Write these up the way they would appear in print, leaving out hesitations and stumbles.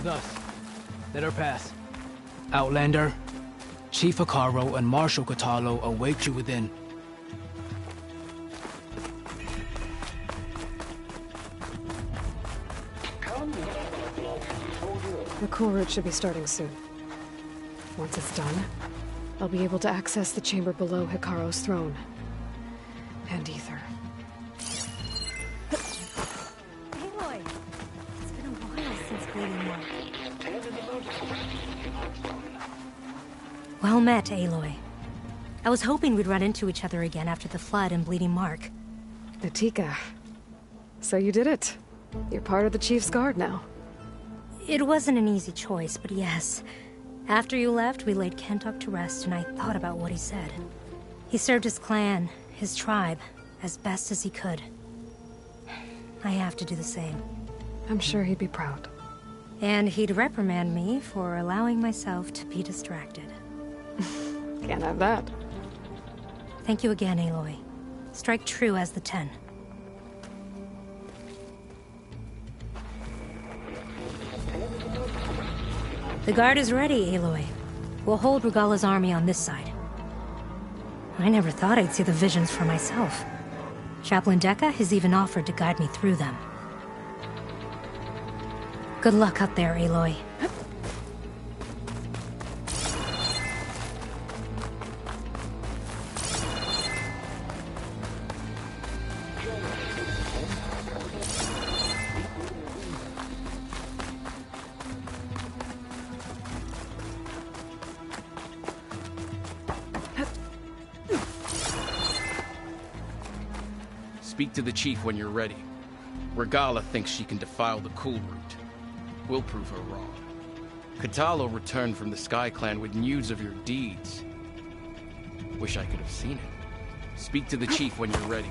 with us. Let her pass. Outlander, Chief Hekarro and Marshal Kotallo await you within. The cool route should be starting soon. Once it's done, I'll be able to access the chamber below Hekarro's throne. And Ether. Aloy! It's been a while since Bleeding Mark. Well met, Aloy. I was hoping we'd run into each other again after the flood and Bleeding Mark. Natika. So you did it. You're part of the Chief's Guard now. It wasn't an easy choice, but yes. After you left, we laid Kentok to rest, and I thought about what he said. He served his clan, his tribe, as best as he could. I have to do the same. I'm sure he'd be proud. And he'd reprimand me for allowing myself to be distracted. Can't have that. Thank you again, Aloy. Strike true as the 10. The guard is ready, Aloy. We'll hold Regalla's army on this side. I never thought I'd see the visions for myself. Chaplain Dekka has even offered to guide me through them. Good luck up there, Aloy. Speak to the chief when you're ready. Regalla thinks she can defile the Cool Route. We'll prove her wrong. Kotallo returned from the Sky Clan with news of your deeds. Wish I could have seen it. Speak to the chief when you're ready.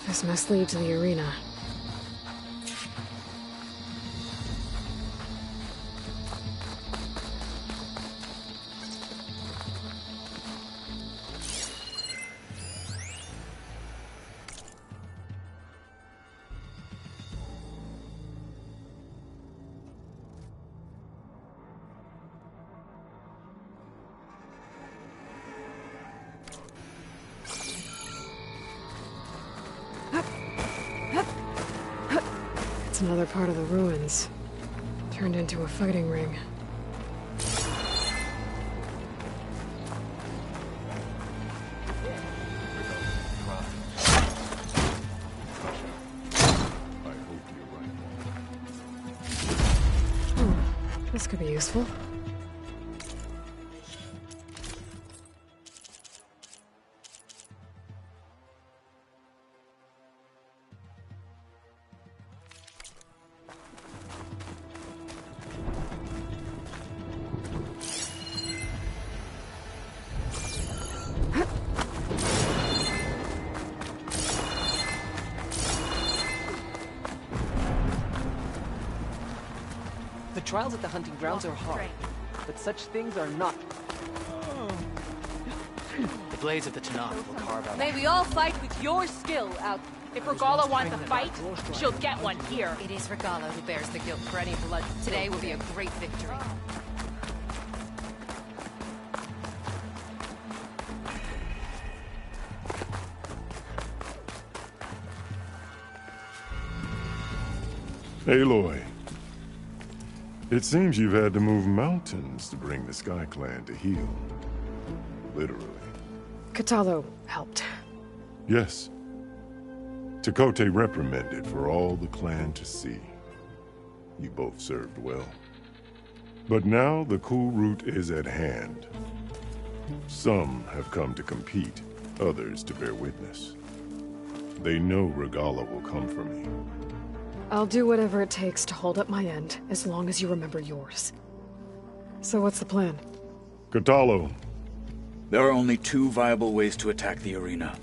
This must lead to the arena. It's another part of the ruins. Turned into a fighting ring. This could be useful. The trials at the hunting grounds are hard, but such things are not. The blades of the Tanakh will carve out. May we all fight with your skill out. If Regalla wants a fight, she'll get one here. It is Regalla who bears the guilt for any blood. Today will be a great victory. Aloy. It seems you've had to move mountains to bring the Sky Clan to heel. Literally. Kotallo helped. Yes. Tekotteh reprimanded for all the clan to see. You both served well. But now the Cool Route is at hand. Some have come to compete, others to bear witness. They know Regalla will come for me. I'll do whatever it takes to hold up my end, as long as you remember yours. So what's the plan? Kotallo. There are only two viable ways to attack the arena.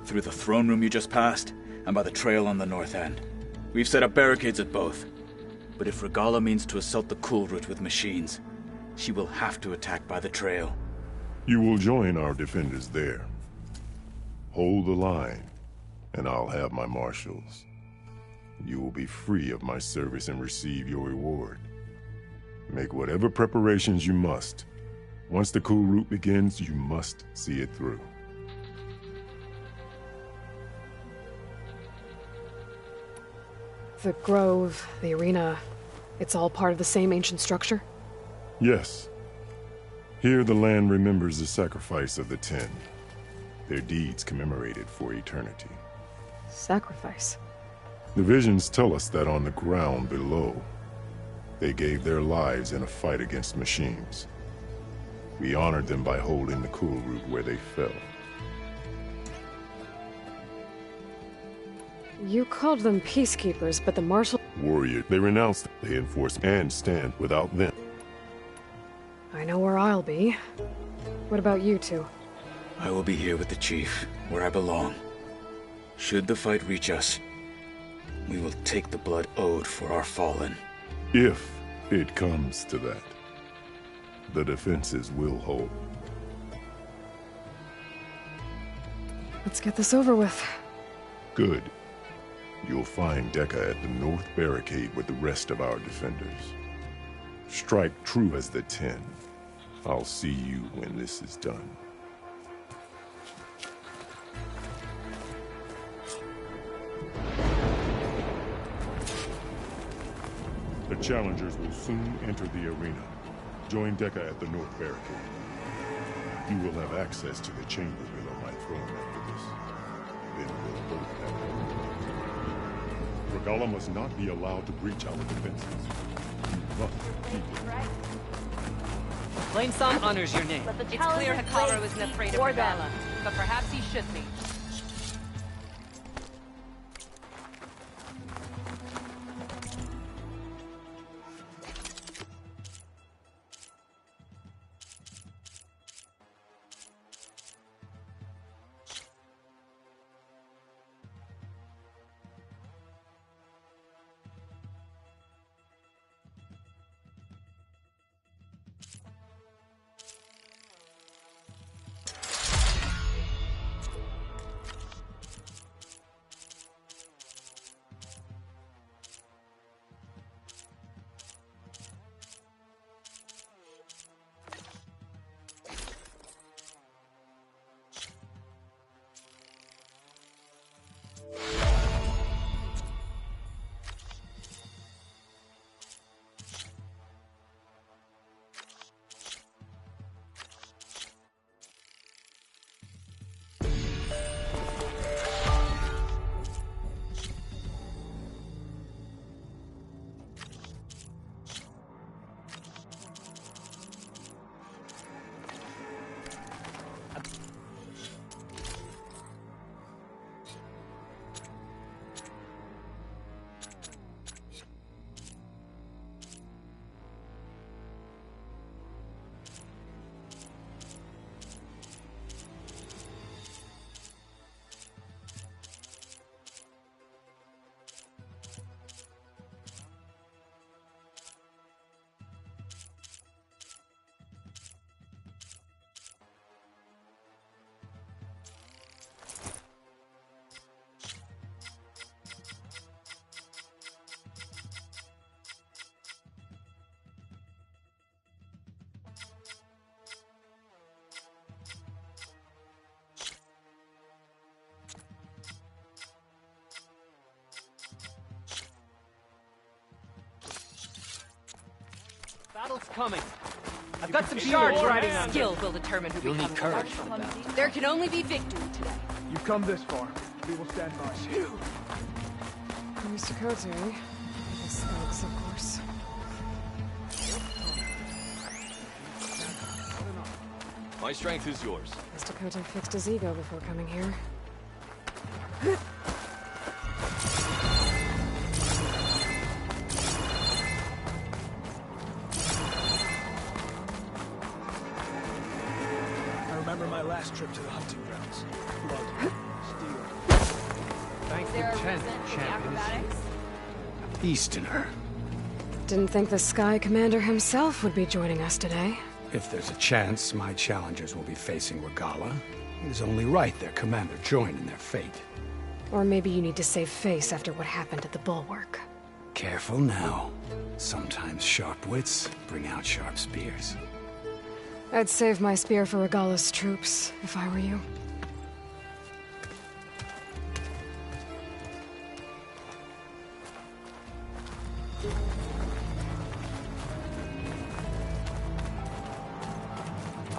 Through the throne room you just passed, and by the trail on the north end. We've set up barricades at both. But if Regalla means to assault the Cool Route with machines, she will have to attack by the trail. You will join our defenders there. Hold the line, and I'll have my marshals. You will be free of my service and receive your reward. Make whatever preparations you must. Once the Cool Route begins, you must see it through. The grove, the arena, it's all part of the same ancient structure? Yes. Here the land remembers the sacrifice of the Ten. Their deeds commemorated for eternity. Sacrifice? The visions tell us that on the ground below, they gave their lives in a fight against machines. We honored them by holding the Cool Route where they fell. You called them peacekeepers, but the marshal... Warrior, they renounced them. They enforce and stand without them. I know where I'll be. What about you two? I will be here with the Chief, where I belong. Should the fight reach us, we will take the blood owed for our fallen. If it comes to that, the defenses will hold. Let's get this over with. Good. You'll find Dekka at the North Barricade with the rest of our defenders. Strike true as the Ten. I'll see you when this is done. The challengers will soon enter the arena. Join Dekka at the North Barricade. You will have access to the chamber below my throne after this. Then we'll both have it. Regalla must not be allowed to breach our defenses. You must keep it. Plain Song honors your name. It's clear Hekarro isn't afraid of Regalla, But perhaps he should be. Battle's coming. I've got some shards riding on skill will determine who You'll need becomes courage the for the battle. There can only be victory today. You've come this far. We will stand by you. Mr. Kote, eh? This thugs, of course. My strength is yours. Mr. Kote fixed his ego before coming here. I remember my last trip to the hunting grounds. Blood, steel. Thank the 10th, champions. Easterner. Didn't think the Sky Commander himself would be joining us today. If there's a chance my challengers will be facing Regalla, it is only right their commander join in their fate. Or maybe you need to save face after what happened at the Bulwark. Careful now. Sometimes sharp wits bring out sharp spears. I'd save my spear for Regalla's troops, if I were you.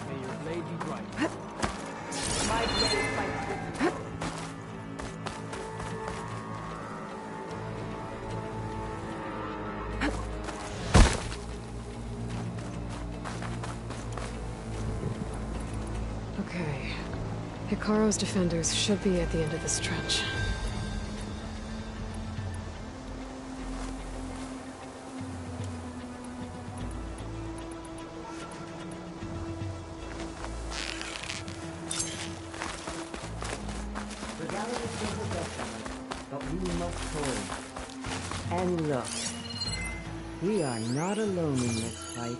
May your blade be bright. My blade fights with you. Okay. Hikaro's defenders should be at the end of this trench. But we must hold. And look, we are not alone in this fight.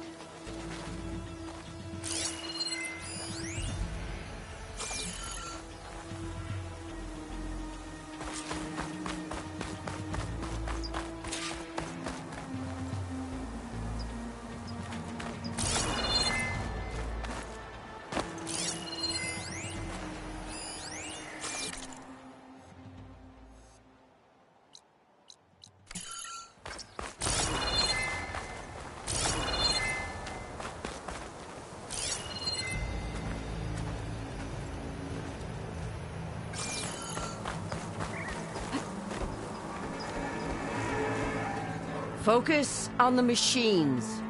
Focus on the machines.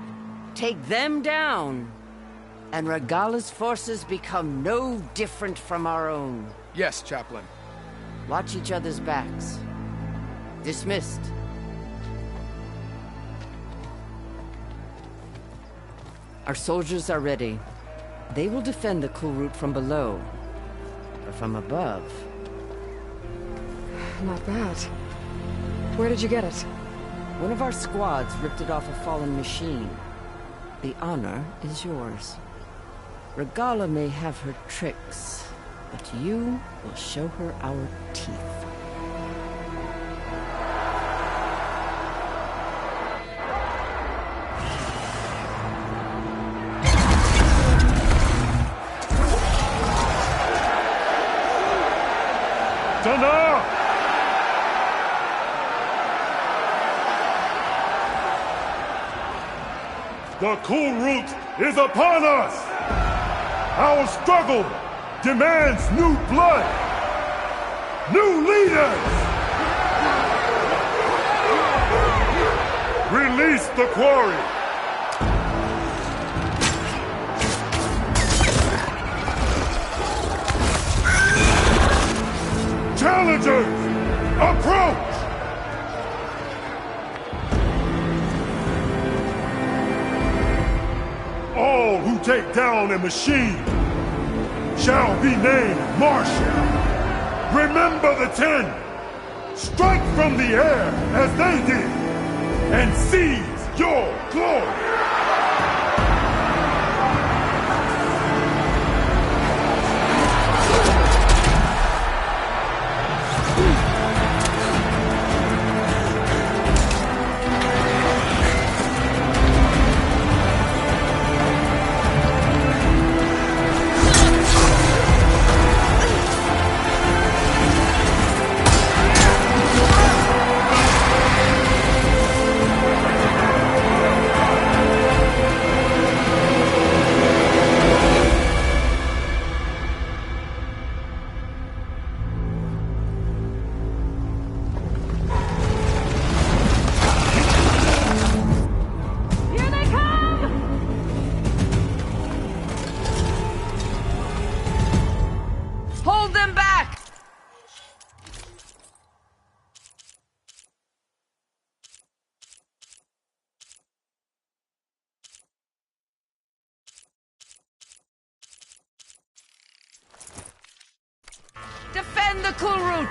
Take them down. And Regalla's forces become no different from our own. Yes, Chaplain. Watch each other's backs. Dismissed. Our soldiers are ready. They will defend the cool route from below. Or from above. Not bad. Where did you get it? One of our squads ripped it off a fallen machine. The honor is yours. Regalla may have her tricks, but you will show her our teeth. Dana! The cool route is upon us! Our struggle demands new blood! New leaders! Release the quarry! Challengers, approach! All who take down a machine shall be named Marshal. Remember the 10. Strike from the air as they did, and seize your glory. Defend the cool route!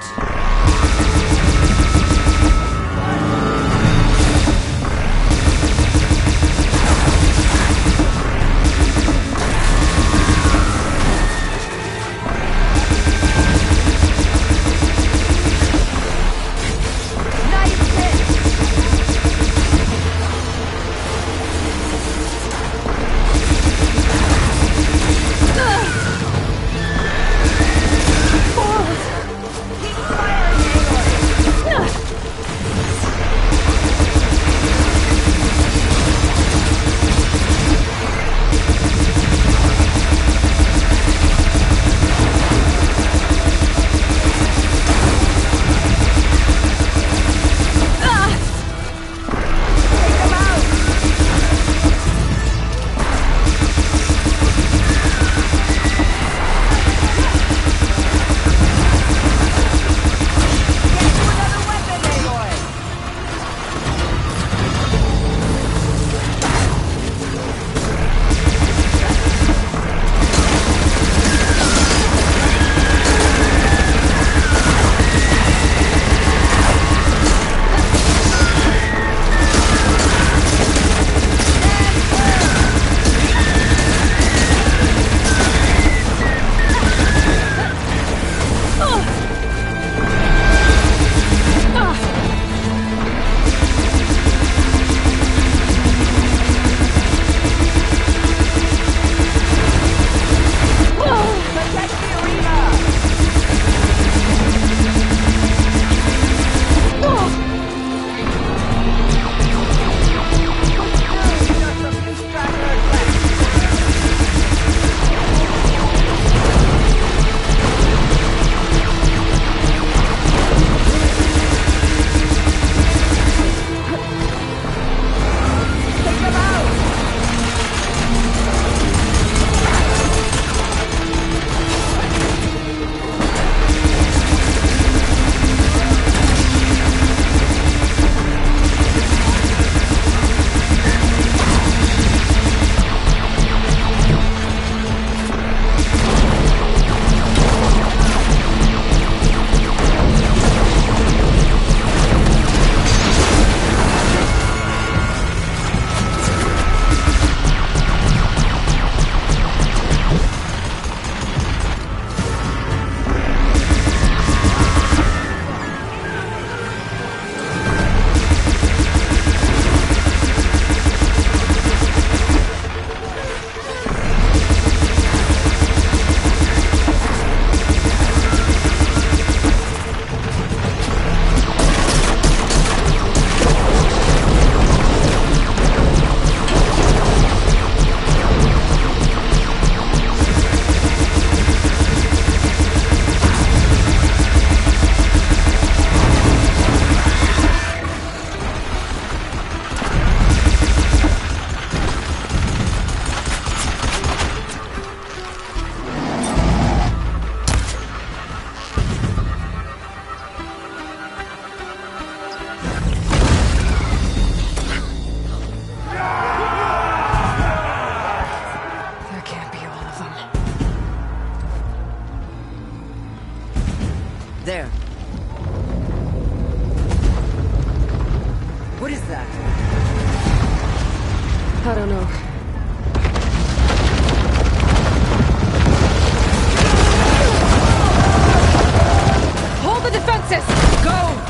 There. What is that? I don't know. Hold the defenses! Go!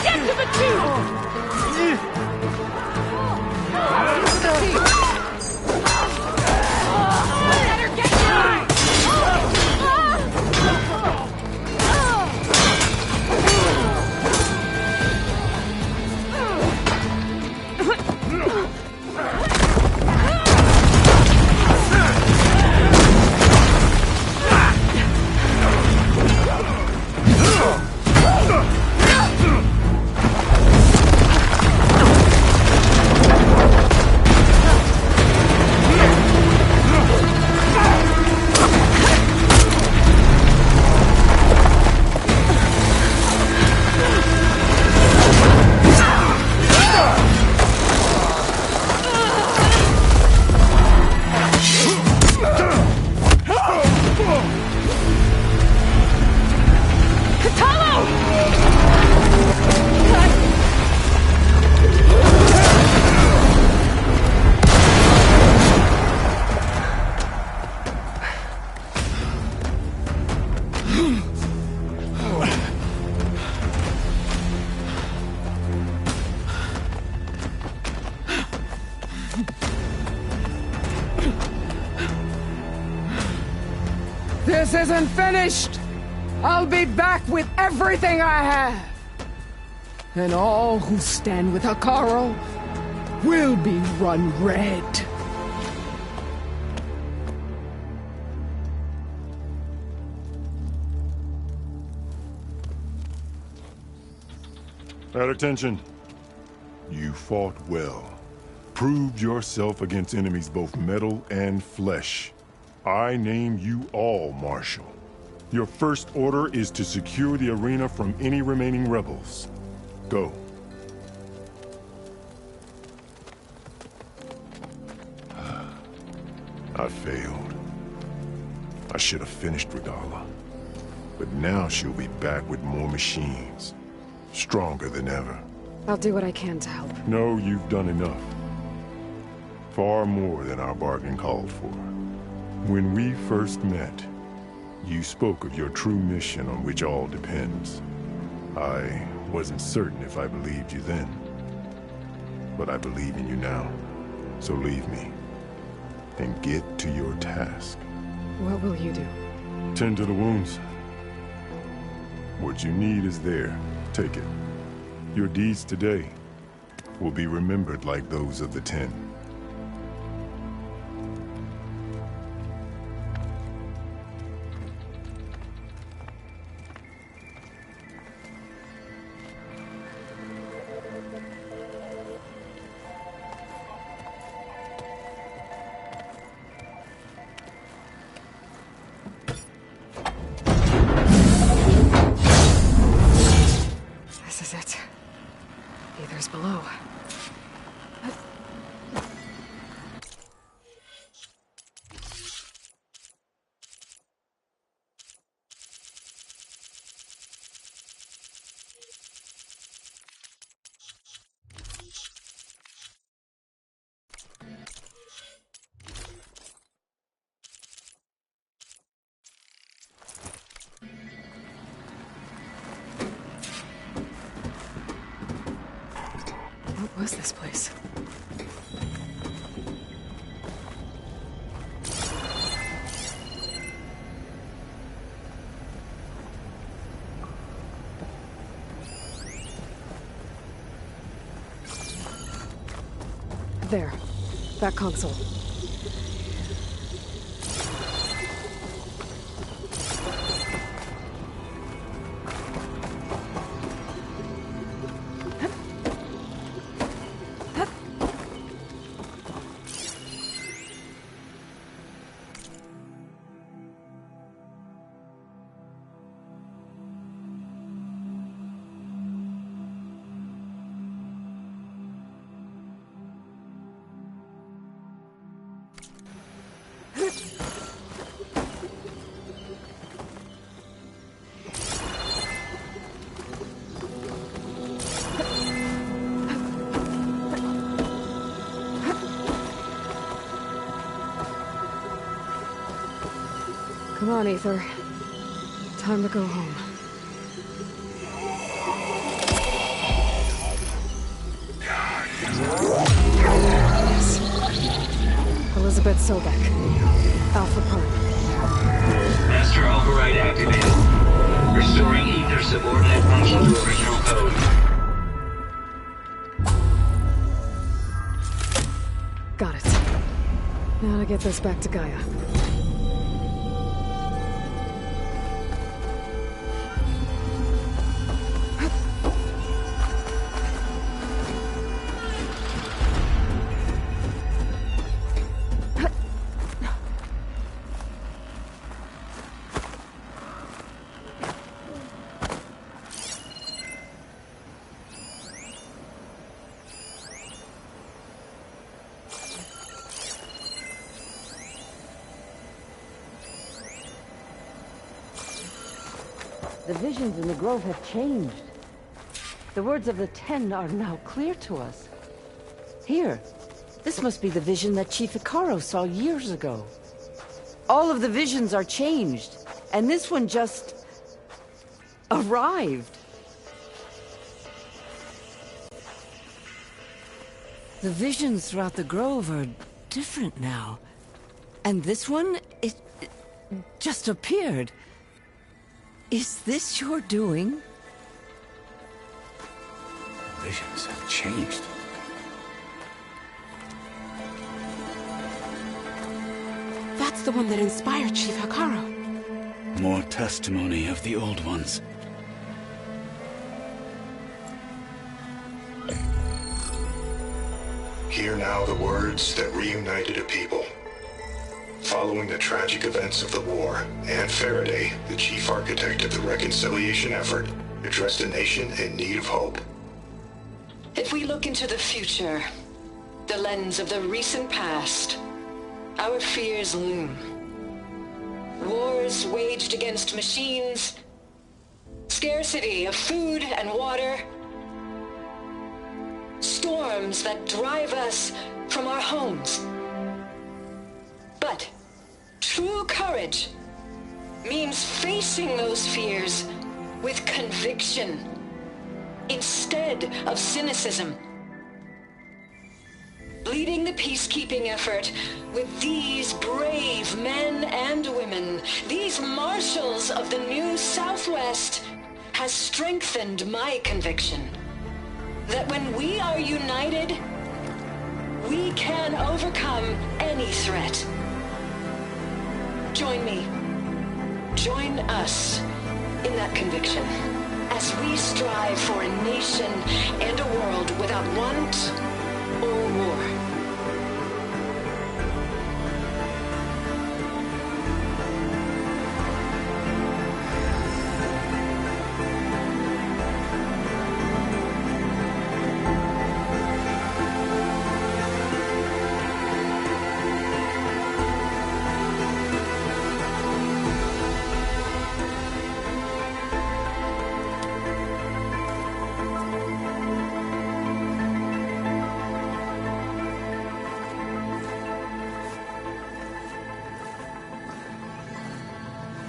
Get to the tube! Better get down! This isn't finished! I'll be back with everything I have! And all who stand with Hekarro will be run red. At attention. You fought well. Proved yourself against enemies both metal and flesh. I name you all Marshal. Your first order is to secure the arena from any remaining rebels. Go. I failed. I should have finished Regalla. But now she'll be back with more machines. Stronger than ever. I'll do what I can to help. No, you've done enough. Far more than our bargain called for. When we first met, you spoke of your true mission on which all depends. I wasn't certain if I believed you then. But I believe in you now. So leave me. And get to your task. What will you do? Tend to the wounds. What you need is there. Take it. Your deeds today will be remembered like those of the 10. This is it. Aether's below. What was this place? There. That console. Come on, Aether. Time to go home. Elizabeth Sobek. Alpha Prime. Master override activated. Restoring ether subordinate function to original code. Got it. Now to get this back to Gaia. The visions in the grove have changed. The words of the Ten are now clear to us. Here, this must be the vision that Chief Hekarro saw years ago. All of the visions are changed, and this one just arrived. The visions throughout the grove are different now. And this one, it just appeared. Is this your doing? Visions have changed. That's the one that inspired Chief Hekarro. More testimony of the old ones. Hear now the words that reunited a people. Following the tragic events of the war, Anne Faraday, the chief architect of the reconciliation effort, addressed a nation in need of hope. If we look into the future, the lens of the recent past, our fears loom. Wars waged against machines, scarcity of food and water, storms that drive us from our homes. But true courage means facing those fears with conviction instead of cynicism. Leading the peacekeeping effort with these brave men and women, these marshals of the new Southwest, has strengthened my conviction that when we are united, we can overcome any threat. Join me. Join us in that conviction as we strive for a nation and a world without want or war.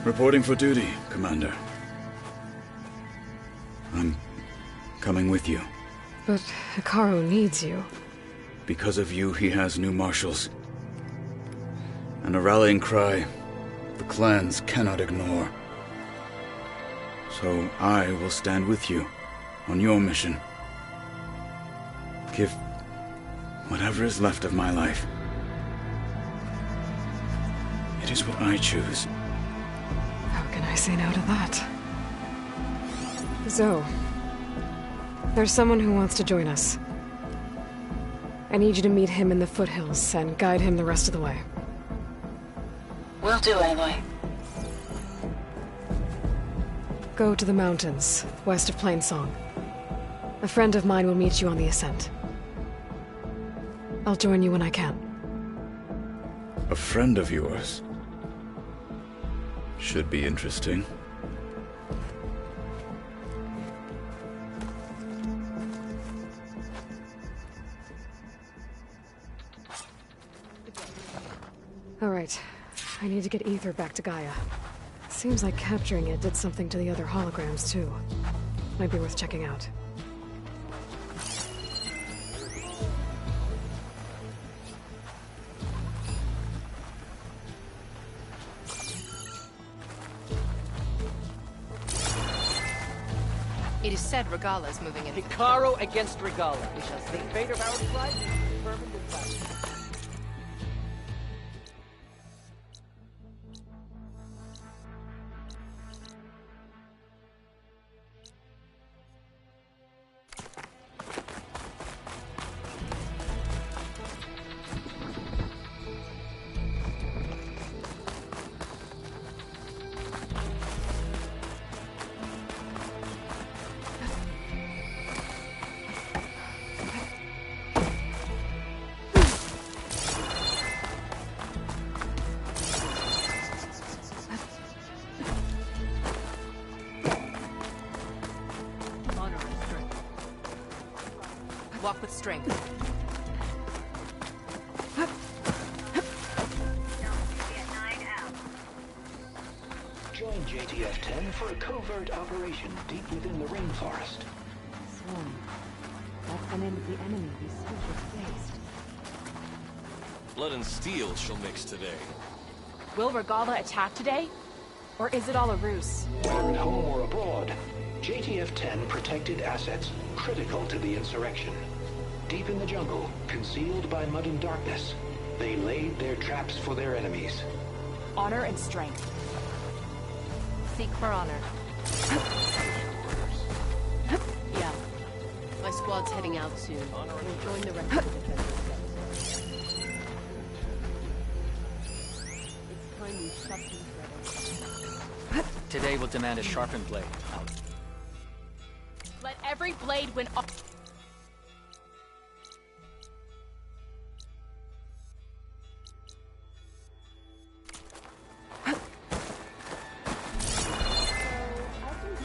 Reporting for duty, Commander. I'm coming with you. But Hekarro needs you. Because of you, he has new marshals. And a rallying cry the clans cannot ignore. So I will stand with you on your mission. Give whatever is left of my life. It is what I choose. How can I say no to that? Zoe, there's someone who wants to join us. I need you to meet him in the foothills and guide him the rest of the way. Will do, Aloy. Go to the mountains, west of Plainsong. A friend of mine will meet you on the ascent. I'll join you when I can. A friend of yours? Should be interesting. All right. I need to get Ether back to Gaia. Seems like capturing it did something to the other holograms, too. Might be worth checking out. just said Regala's moving in. Hekarro against Regala. We shall see. The fate of our tribe is determined in battle. Walk with strength. Join JTF-10 for a covert operation deep within the rainforest. Swarm. That's the name of the enemy we Switchers faced. Blood and steel shall mix today. Will Regala attack today? Or is it all a ruse? Whether at home or abroad, JTF-10 protected assets critical to the insurrection. Deep in the jungle, concealed by mud and darkness, they laid their traps for their enemies. Honor and strength. Seek for honor. Yeah. My squad's heading out soon. We'll join the rest of the defenders. It's time we shut these rebels. Today will demand a sharpened blade. Out. Let every blade win.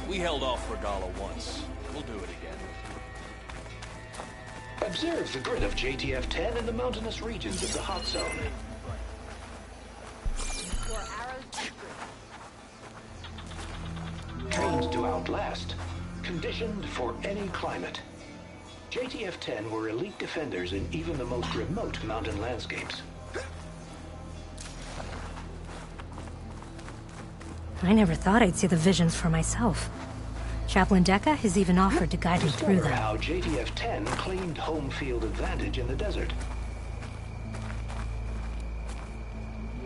We held off Regala once. We'll do it again. Observe the grid of JTF-10 in the mountainous regions of the hot zone. Trained to outlast, conditioned for any climate. JTF-10 were elite defenders in even the most remote mountain landscapes. I never thought I'd see the visions for myself. Chaplain Dekka has even offered to guide me through Discover them. how JTF-10 claimed home field advantage in the desert.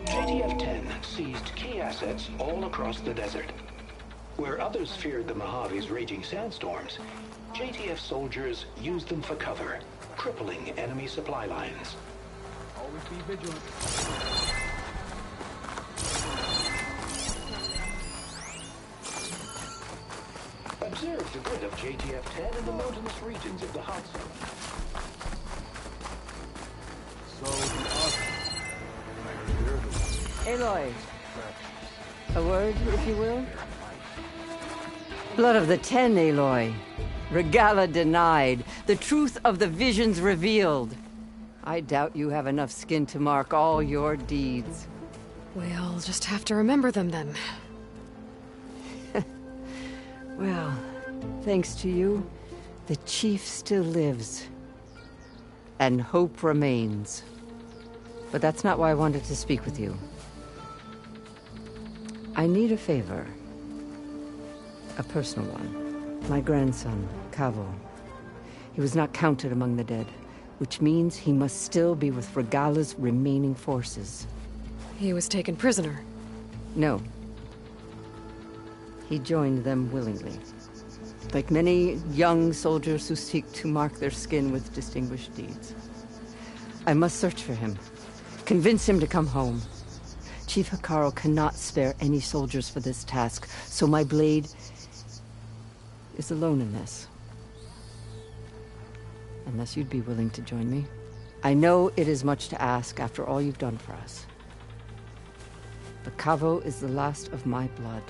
JTF-10 seized key assets all across the desert. Where others feared the Mojave's raging sandstorms, JTF soldiers used them for cover, crippling enemy supply lines. Always be vigilant. Observe the grid of JTF-10 in the mountainous regions of the hot zone. Aloy. A word, if you will? Blood of the Ten, Aloy. Regala denied. The truth of the visions revealed. I doubt you have enough skin to mark all your deeds. We'll just have to remember them then. Well, thanks to you, the Chief still lives. And hope remains. But that's not why I wanted to speak with you. I need a favor. A personal one. My grandson, Kavo. He was not counted among the dead, which means he must still be with Regala's remaining forces. He was taken prisoner. No. He joined them willingly. Like many young soldiers who seek to mark their skin with distinguished deeds. I must search for him. Convince him to come home. Chief Hekarro cannot spare any soldiers for this task, so my blade is alone in this. Unless you'd be willing to join me. I know it is much to ask after all you've done for us. But Kavo is the last of my blood.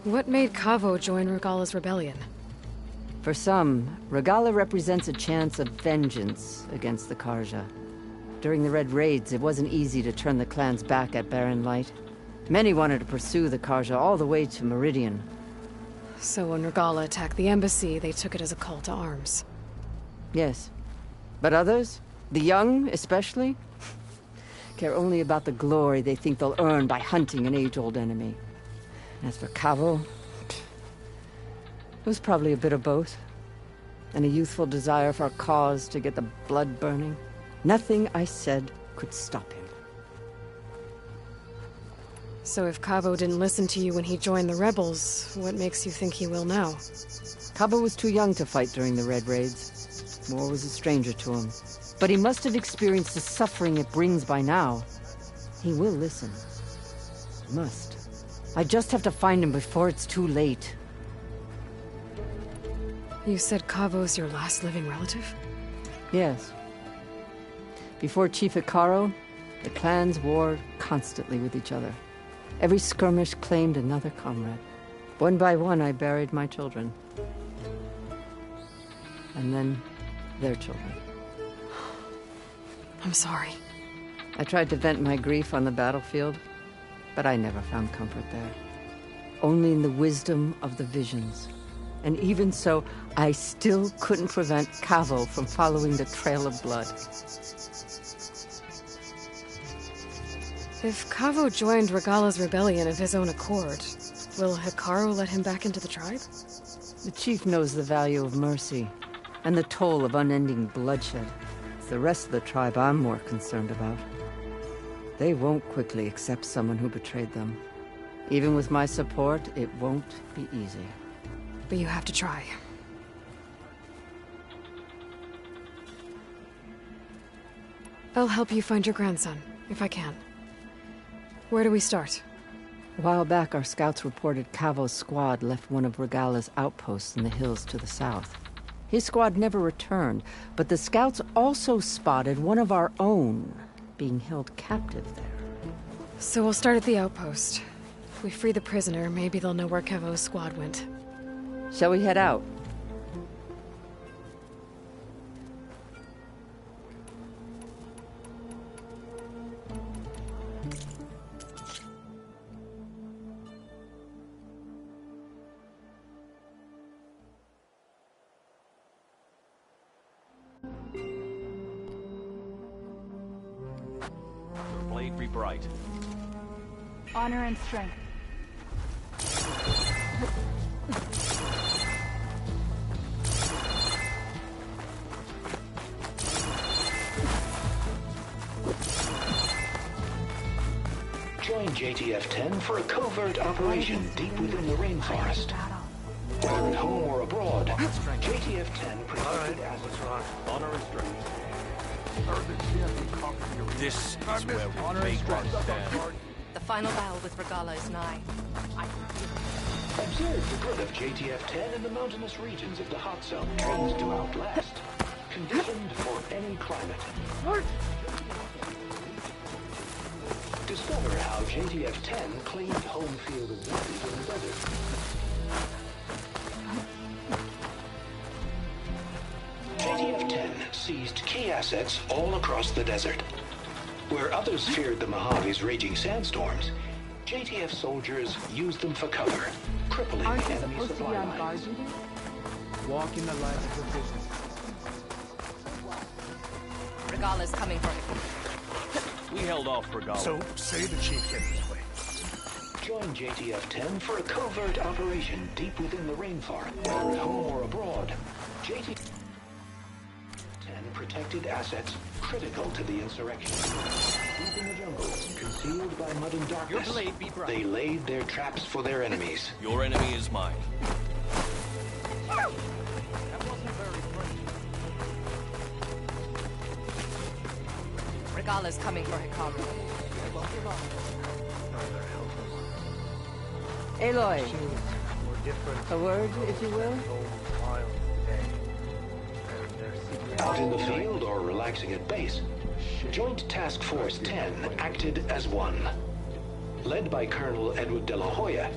What made Kavo join Regalla's rebellion? For some, Regalla represents a chance of vengeance against the Carja. During the Red Raids, it wasn't easy to turn the clan's back at Barren Light. Many wanted to pursue the Carja all the way to Meridian. So when Regalla attacked the embassy, they took it as a call to arms. Yes. But others, the young especially, care only about the glory they think they'll earn by hunting an age-old enemy. As for Kavo, it was probably a bit of both. And a youthful desire for a cause to get the blood burning. Nothing I said could stop him. So if Kavo didn't listen to you when he joined the rebels, what makes you think he will now? Kavo was too young to fight during the Red Raids. War was a stranger to him. But he must have experienced the suffering it brings by now. He will listen. Must. I just have to find him before it's too late. You said Kavo's your last living relative? Yes. Before Chief Hekarro, the clans warred constantly with each other. Every skirmish claimed another comrade. One by one, I buried my children. And then, their children. I'm sorry. I tried to vent my grief on the battlefield, but I never found comfort there. Only in the wisdom of the visions. And even so, I still couldn't prevent Kavo from following the trail of blood. If Kavo joined Regalla's rebellion of his own accord, will Hekarro let him back into the tribe? The chief knows the value of mercy, and the toll of unending bloodshed. It's the rest of the tribe I'm more concerned about. They won't quickly accept someone who betrayed them. Even with my support, it won't be easy. But you have to try. I'll help you find your grandson, if I can. Where do we start? A while back, our scouts reported Kavo's squad left one of Regalla's outposts in the hills to the south. His squad never returned, but the scouts also spotted one of our own being held captive there. So we'll start at the outpost. If we free the prisoner, maybe they'll know where Kavo's squad went. Shall we head out? Your blade be bright. Honor and strength. Join JTF-10 for a covert operation deep within the rainforest. Whether at home or abroad, JTF-10 protected assets. Honor and strength. This is where we make our stand. The final battle with Regalla is nigh. Observe the good of JTF-10 in the mountainous regions of the hot zone, trained to outlast, conditioned for any climate. Discover how JTF-10 claimed home field advantage in the desert. JTF-10 seized key assets all across the desert. Where others feared the Mojave's raging sandstorms, JTF soldiers used them for cover, crippling enemy supply lines. Walk in the light of the vision. Regalla's coming for him. We held off Regalla. So, say the chief gets his way. Join JTF-10 for a covert operation deep within the rainforest, whether at home or abroad. JTF-10 protected assets critical to the insurrection. Deep in the jungle, concealed by mud and darkness, they laid their traps for their enemies. Your enemy is mine. Regalla's coming for Hekarro. Aloy, a word, if you will? Out in the field or relaxing at base, Joint Task Force 10 acted as one. Led by Colonel Edward De La Hoya,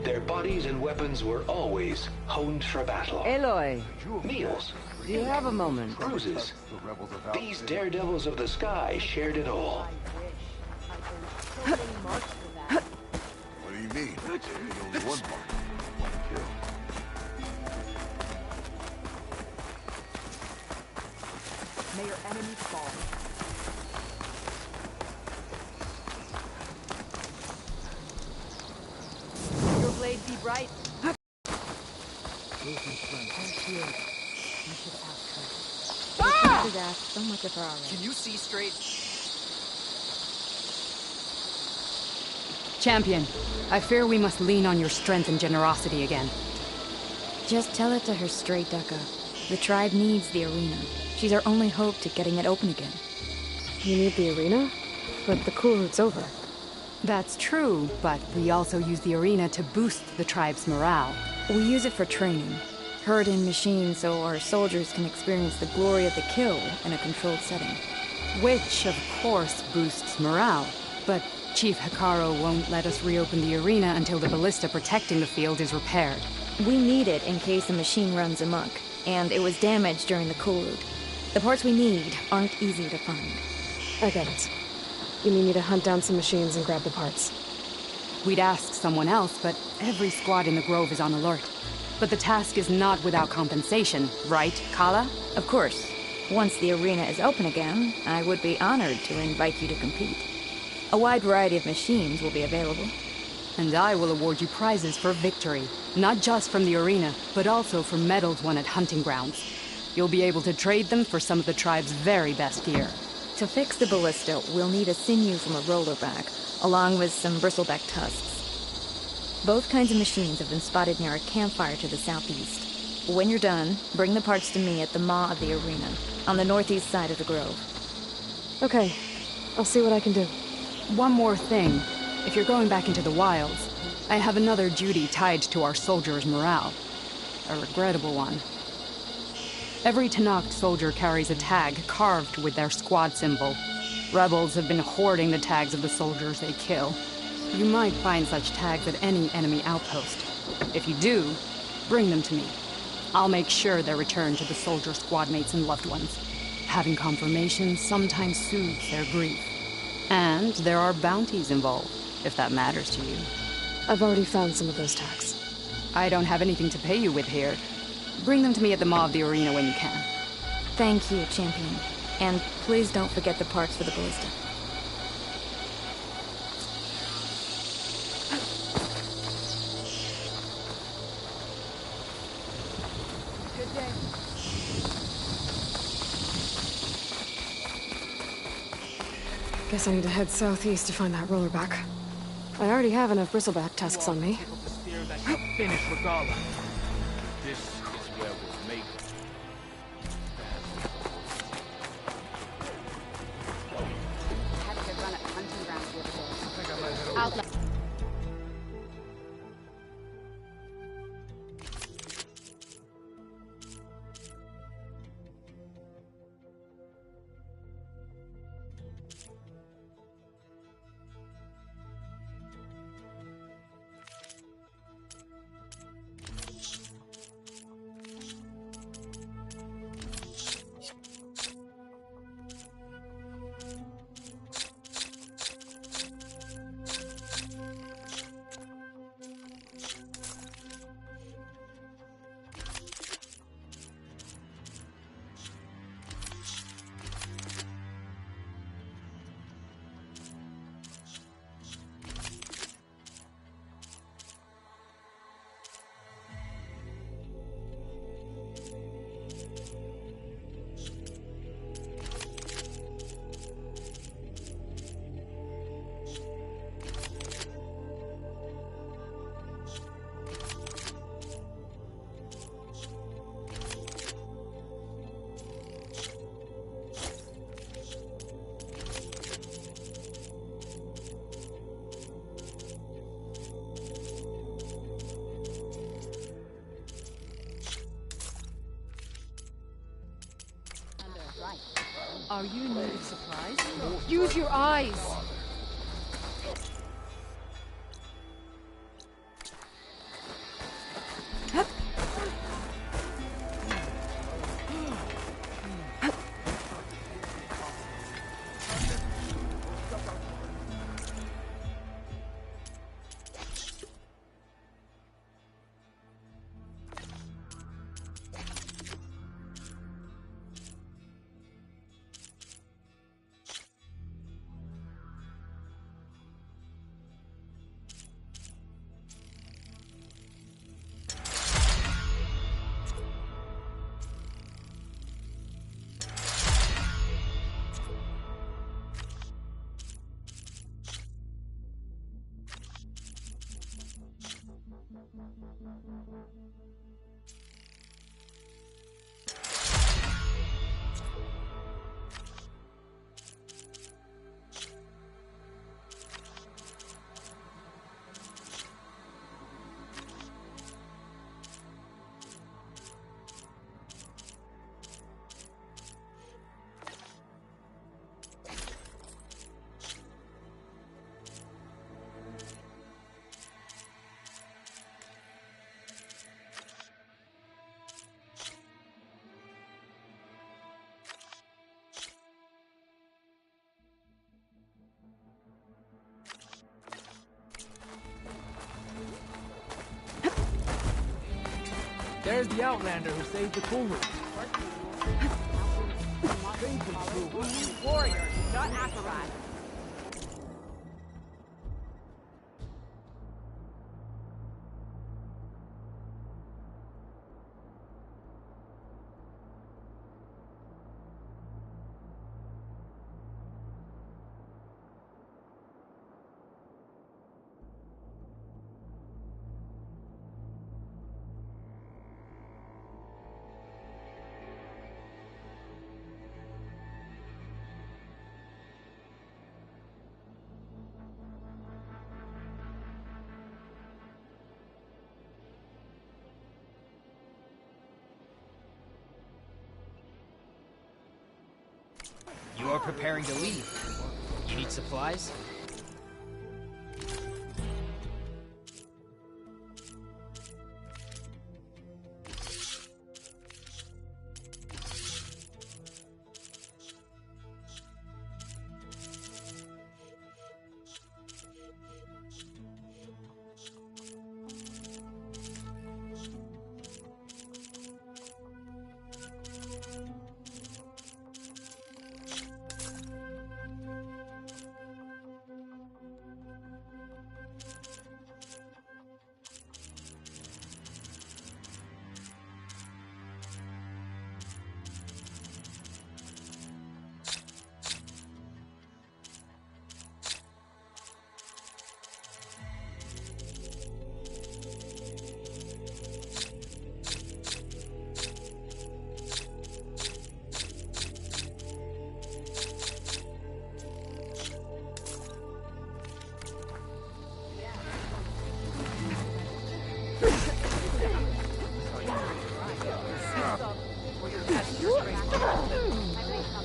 Their bodies and weapons were always honed for battle. Aloy, Meals. do you have a moment? Cruises. These daredevils of the sky shared it all. What do you mean? There's only one mark. One kill. May your enemies fall. Your blade be bright. So much of her already. Can you see straight? Champion, I fear we must lean on your strength and generosity again. Just tell it to her straight, Ducka. The tribe needs the arena. She's our only hope to getting it open again. You need the arena? But the cool route's over. That's true, but we also use the arena to boost the tribe's morale. We use it for training. Herd in machines so our soldiers can experience the glory of the kill in a controlled setting. Which, of course, boosts morale. But Chief Hekarro won't let us reopen the arena until the ballista protecting the field is repaired. We need it in case the machine runs amok, and it was damaged during the cool route. The parts we need aren't easy to find. I get it. You need me to hunt down some machines and grab the parts. We'd ask someone else, but every squad in the Grove is on alert. But the task is not without compensation, right, Kala? Of course. Once the arena is open again, I would be honored to invite you to compete. A wide variety of machines will be available. And I will award you prizes for victory, not just from the arena, but also for medals won at hunting grounds. You'll be able to trade them for some of the tribe's very best gear. To fix the ballista, we'll need a sinew from a rollerback, along with some bristleback tusks. Both kinds of machines have been spotted near a campfire to the southeast. When you're done, bring the parts to me at the maw of the arena, on the northeast side of the grove. Okay, I'll see what I can do. One more thing. If you're going back into the wilds, I have another duty tied to our soldiers' morale. A regrettable one. Every Tenakth soldier carries a tag carved with their squad symbol. Rebels have been hoarding the tags of the soldiers they kill. You might find such tags at any enemy outpost. If you do, bring them to me. I'll make sure they're returned to the soldier squad mates and loved ones. Having confirmation sometimes soothes their grief. And there are bounties involved, if that matters to you. I've already found some of those tags. I don't have anything to pay you with here. Bring them to me at the maw of the arena when you can. Thank you, Champion. And please don't forget the parts for the ballista. Good day. Guess I need to head southeast to find that rollerback. I already have enough bristleback tusks on me. Finish Regalla. This is where we'll make it. Outlet. Are you in need of supplies? Use your eyes! There's the Outlander who saved the cool room. Warriors, not apparatus. You are preparing to leave. You need supplies?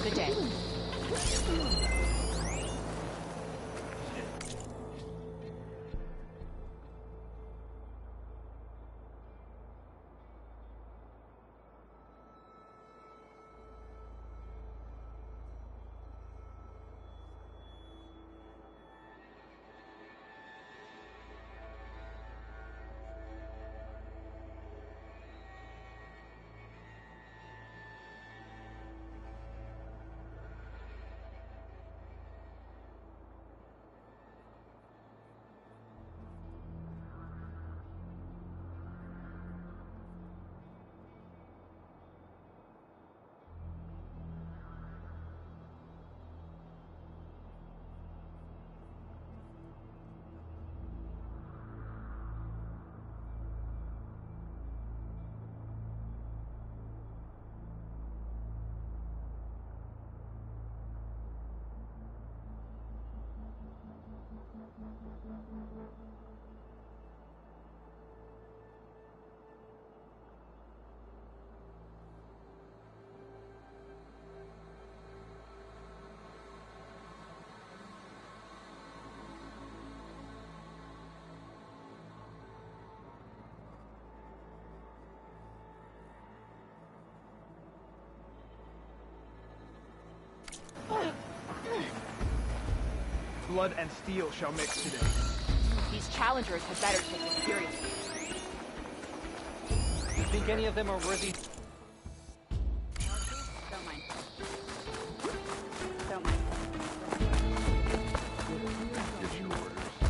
Good day. Blood and steel shall mix today. These challengers had better take this seriously. You think any of them are worthy? Don't mind. Don't mind.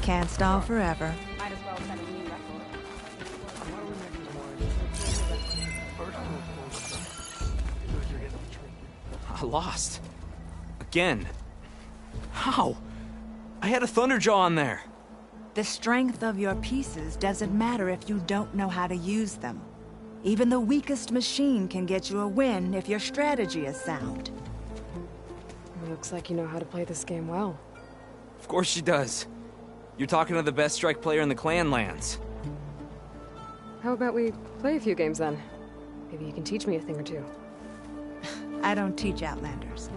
Can't stall forever. Might as well set a new record. I lost. Again. How? I had a Thunderjaw on there. The strength of your pieces doesn't matter if you don't know how to use them. Even the weakest machine can get you a win if your strategy is sound. Looks like you know how to play this game well. Of course she does. You're talking to the best strike player in the clan lands. How about we play a few games then? Maybe you can teach me a thing or two. I don't teach Outlanders.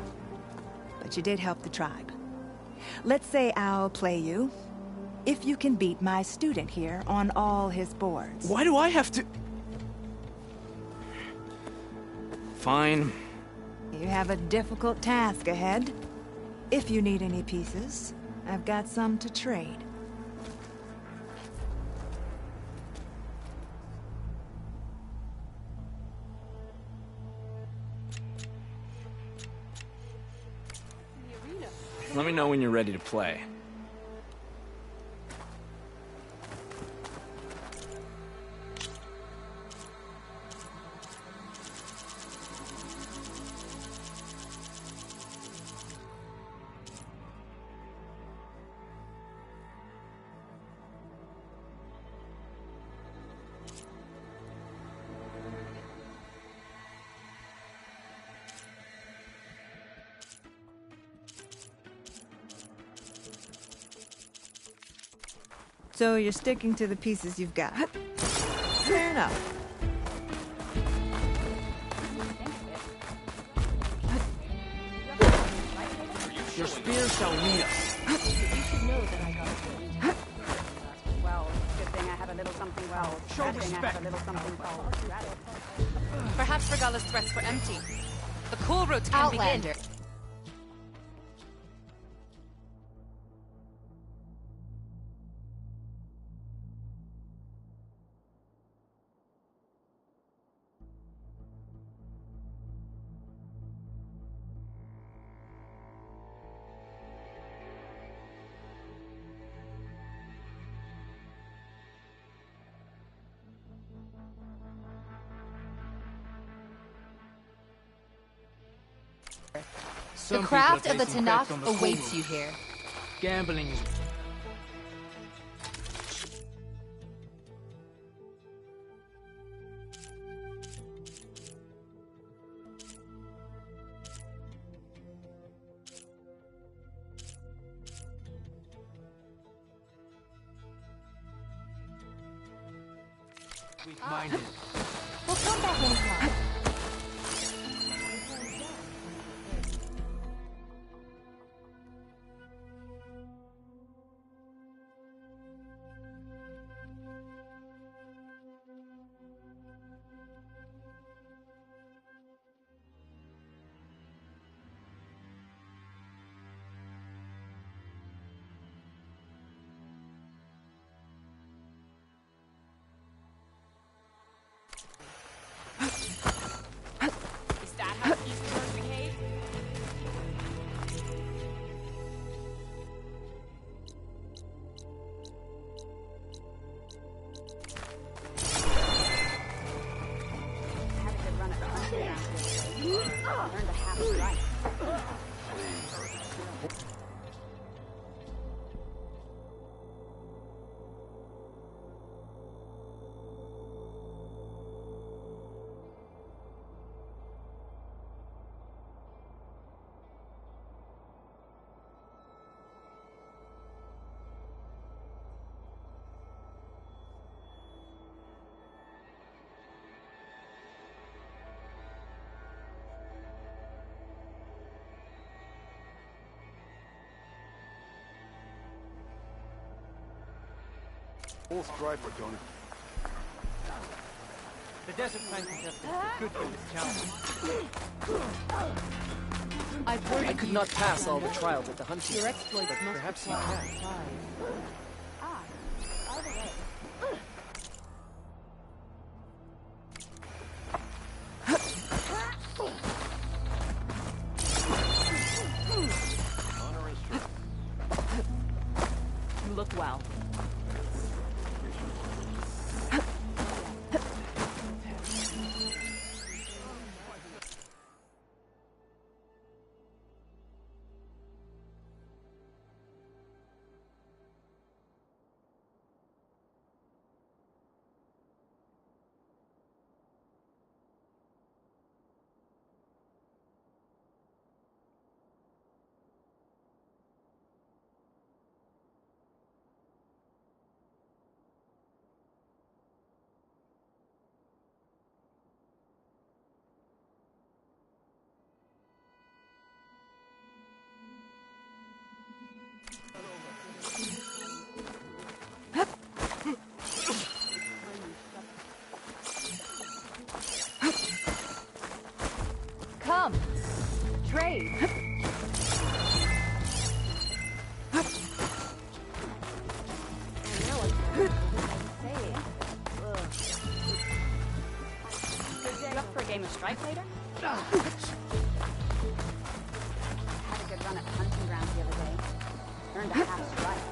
But you did help the tribe. Let's say I'll play you, if you can beat my student here on all his boards. Why do I have to... Fine. You have a difficult task ahead. If you need any pieces, I've got some to trade. Let me know when you're ready to play. So you're sticking to the pieces you've got. Fair enough. Your spear shall lead us. You should know that I got it. Well, good thing I have a little something well. Show Bad thing I have a little something well. Perhaps Regalla's threats were empty. The cool route can Outlander. begin. Some The craft people of are the placing Tanakh bets on the awaits cool you here. Gambling is weak-minded. We'll come back anytime. Is that how Easterners behave? Had a good run at the hunting ground. Learned to have it right. Full striper, Tony. The desert plain contestant is good for this challenge. I've heard I could not pass all the trials at the hunting. Your exploits but must perhaps you require can. By the way. You look well. Come. Trade. You up for a game of strike later? Had a good run one at the hunting grounds the other day. Earned a half strike.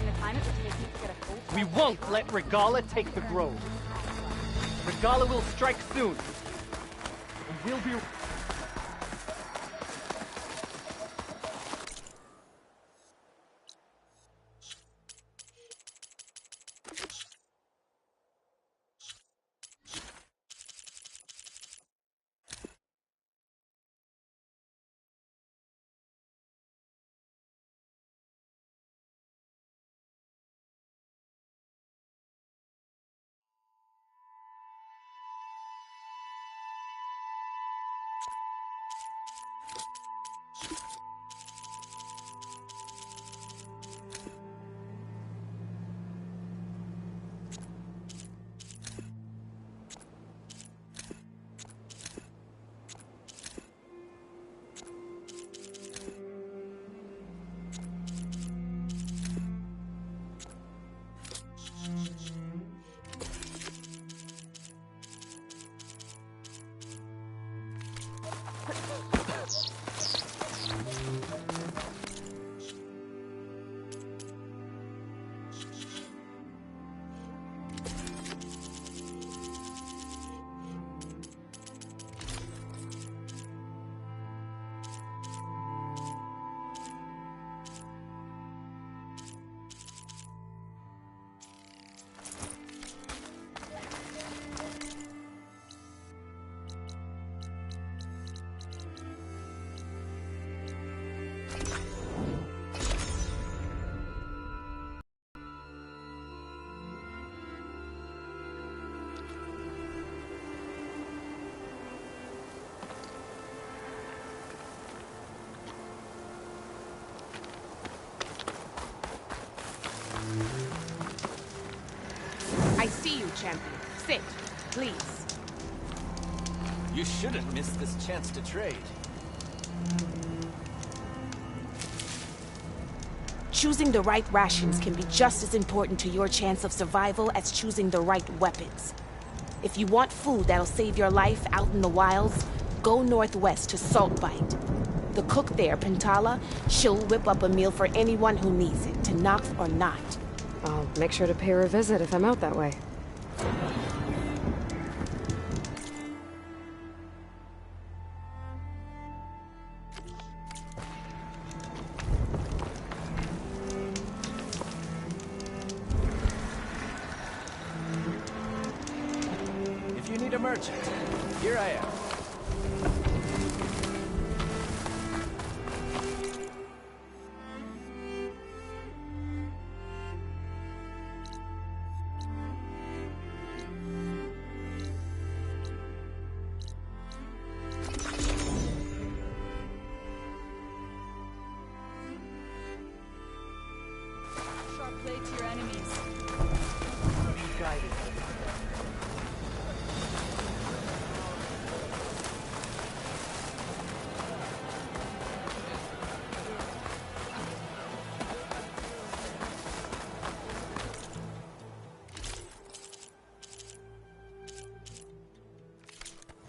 In the time it would take me to get a full... We won't let Regalla take the grove. Regalla will strike soon. And we'll be... I see you, champion. Sit, please. You shouldn't miss this chance to trade. Choosing the right rations can be just as important to your chance of survival as choosing the right weapons. If you want food that'll save your life out in the wilds, go northwest to Saltbite. The cook there, Pintala, she'll whip up a meal for anyone who needs it, to knock or not. I'll make sure to pay her a visit if I'm out that way. If you need a merchant, here I am. Play to your enemies. Guided.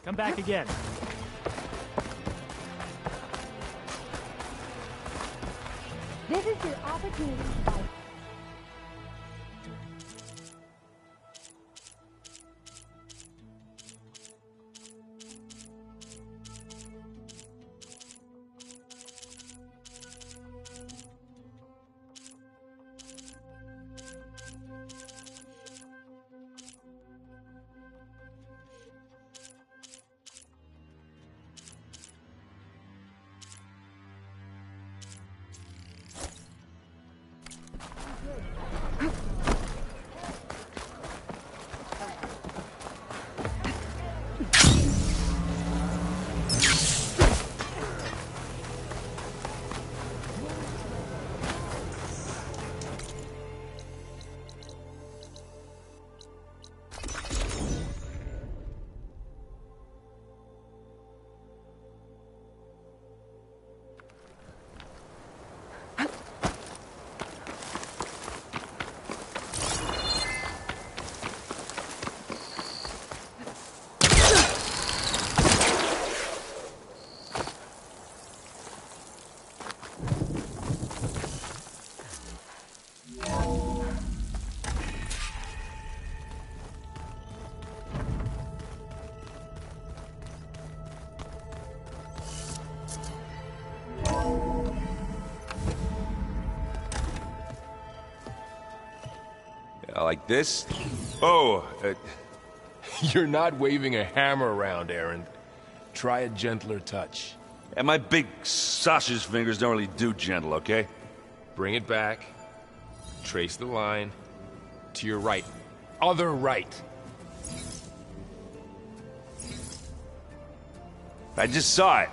Come back again. This is your opportunity to buy. this? Oh, You're not waving a hammer around, Erend. Try a gentler touch. And my big sausage fingers don't really do gentle, okay? Bring it back. Trace the line. To your right. Other right. I just saw it.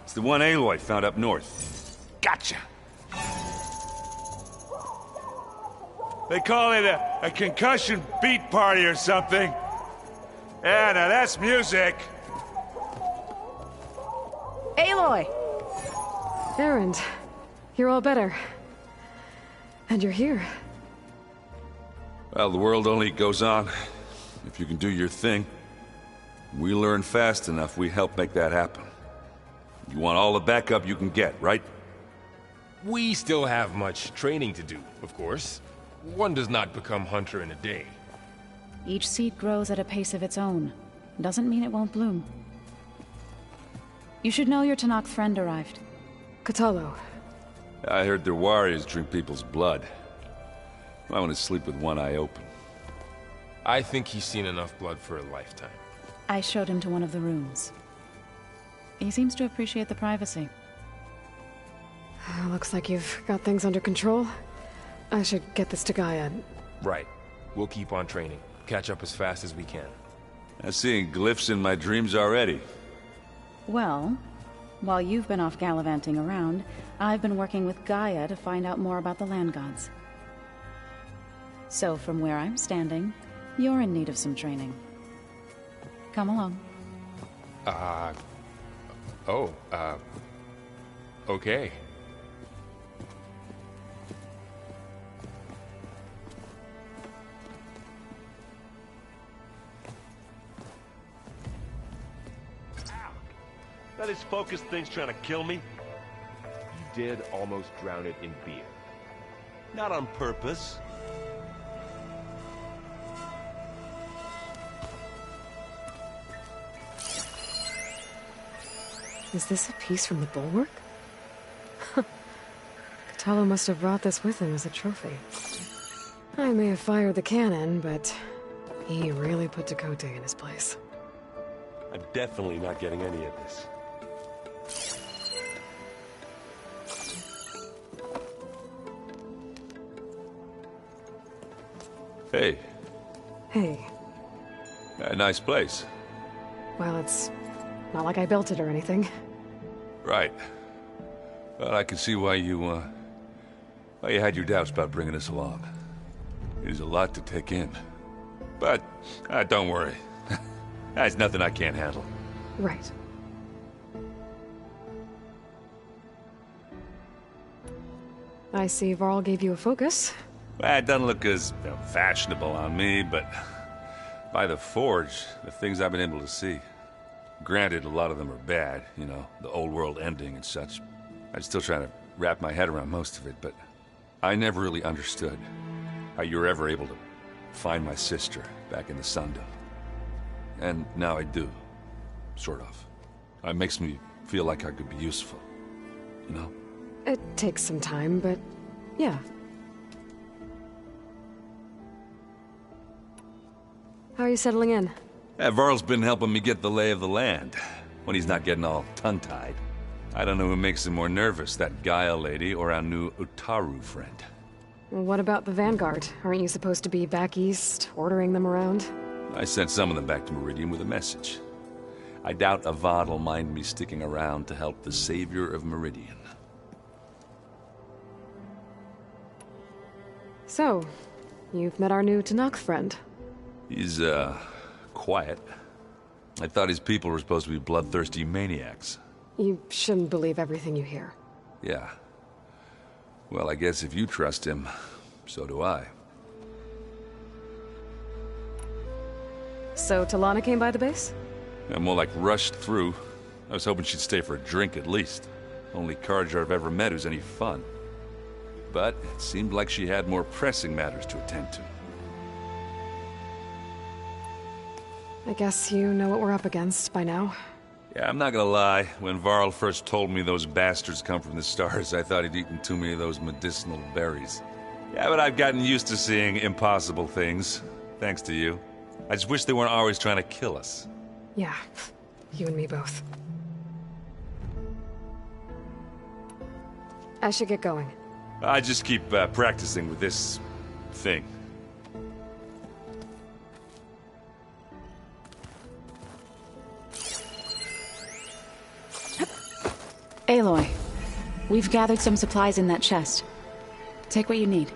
It's the one Aloy found up north. Gotcha! They call it a concussion beat party or something. Yeah, now that's music. Aloy! Erend, you're all better. And you're here. Well, the world only goes on if you can do your thing. We learn fast enough, we help make that happen. You want all the backup you can get, right? We still have much training to do, of course. One does not become hunter in a day. Each seed grows at a pace of its own. Doesn't mean it won't bloom. You should know your Tenakth friend arrived. Kotallo. I heard their warriors drink people's blood. I want to sleep with one eye open. I think he's seen enough blood for a lifetime. I showed him to one of the rooms. He seems to appreciate the privacy. Looks like you've got things under control. I should get this to Gaia. Right. We'll keep on training. Catch up as fast as we can. I'm seeing glyphs in my dreams already. Well, while you've been off gallivanting around, I've been working with Gaia to find out more about the land gods. So from where I'm standing, you're in need of some training. Come along. Okay. That is focused thing's trying to kill me? You did almost drown it in beer. Not on purpose. Is this a piece from the bulwark? Kotallo must have brought this with him as a trophy. I may have fired the cannon, but he really put Tekotteh in his place. I'm definitely not getting any of this. Hey. Hey. A nice place. Well, it's not like I built it or anything. Right. Well, I can see why you had your doubts about bringing us along. It is a lot to take in. But, don't worry. There's nothing I can't handle. Right. I see Varl gave you a focus. Well, it doesn't look as fashionable on me, but by the Forge, the things I've been able to see. Granted, a lot of them are bad, you know, the old world ending and such. I'm still trying to wrap my head around most of it, but I never really understood how you were ever able to find my sister back in the Sundom. And now I do. Sort of. It makes me feel like I could be useful. You know? It takes some time, but yeah. How are you settling in? Varl's been helping me get the lay of the land, when he's not getting all tongue-tied. I don't know who makes him more nervous, that Gaia lady or our new Utaru friend. What about the Vanguard? Aren't you supposed to be back east, ordering them around? I sent some of them back to Meridian with a message. I doubt Avad will mind me sticking around to help the savior of Meridian. So, you've met our new Tenakth friend. He's, quiet. I thought his people were supposed to be bloodthirsty maniacs. You shouldn't believe everything you hear. Yeah. Well, I guess if you trust him, so do I. So, Talana came by the base? Yeah, more like rushed through. I was hoping she'd stay for a drink at least. Only Carja I've ever met who's any fun. But it seemed like she had more pressing matters to attend to. I guess you know what we're up against by now. Yeah, I'm not gonna lie. When Varl first told me those bastards come from the stars, I thought he'd eaten too many of those medicinal berries. Yeah, but I've gotten used to seeing impossible things, thanks to you. I just wish they weren't always trying to kill us. Yeah, you and me both. I should get going. I just keep practicing with this thing. Aloy, we've gathered some supplies in that chest. Take what you need.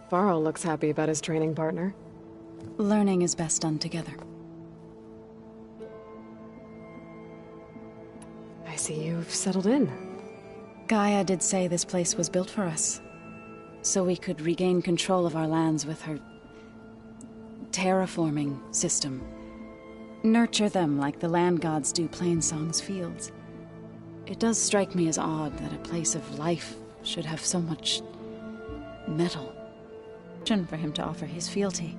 Varl looks happy about his training partner. Learning is best done together. I see you've settled in. Gaia did say this place was built for us, so we could regain control of our lands with her terraforming system. Nurture them like the land gods do Plainsong's fields. It does strike me as odd that a place of life should have so much metal. For him to offer his fealty.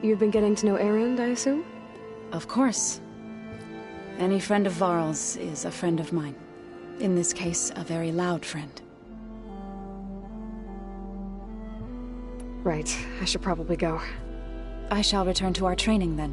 You've been getting to know Erend, I assume? Of course. Any friend of Varl's is a friend of mine. In this case, a very loud friend. Right. I should probably go. I shall return to our training then.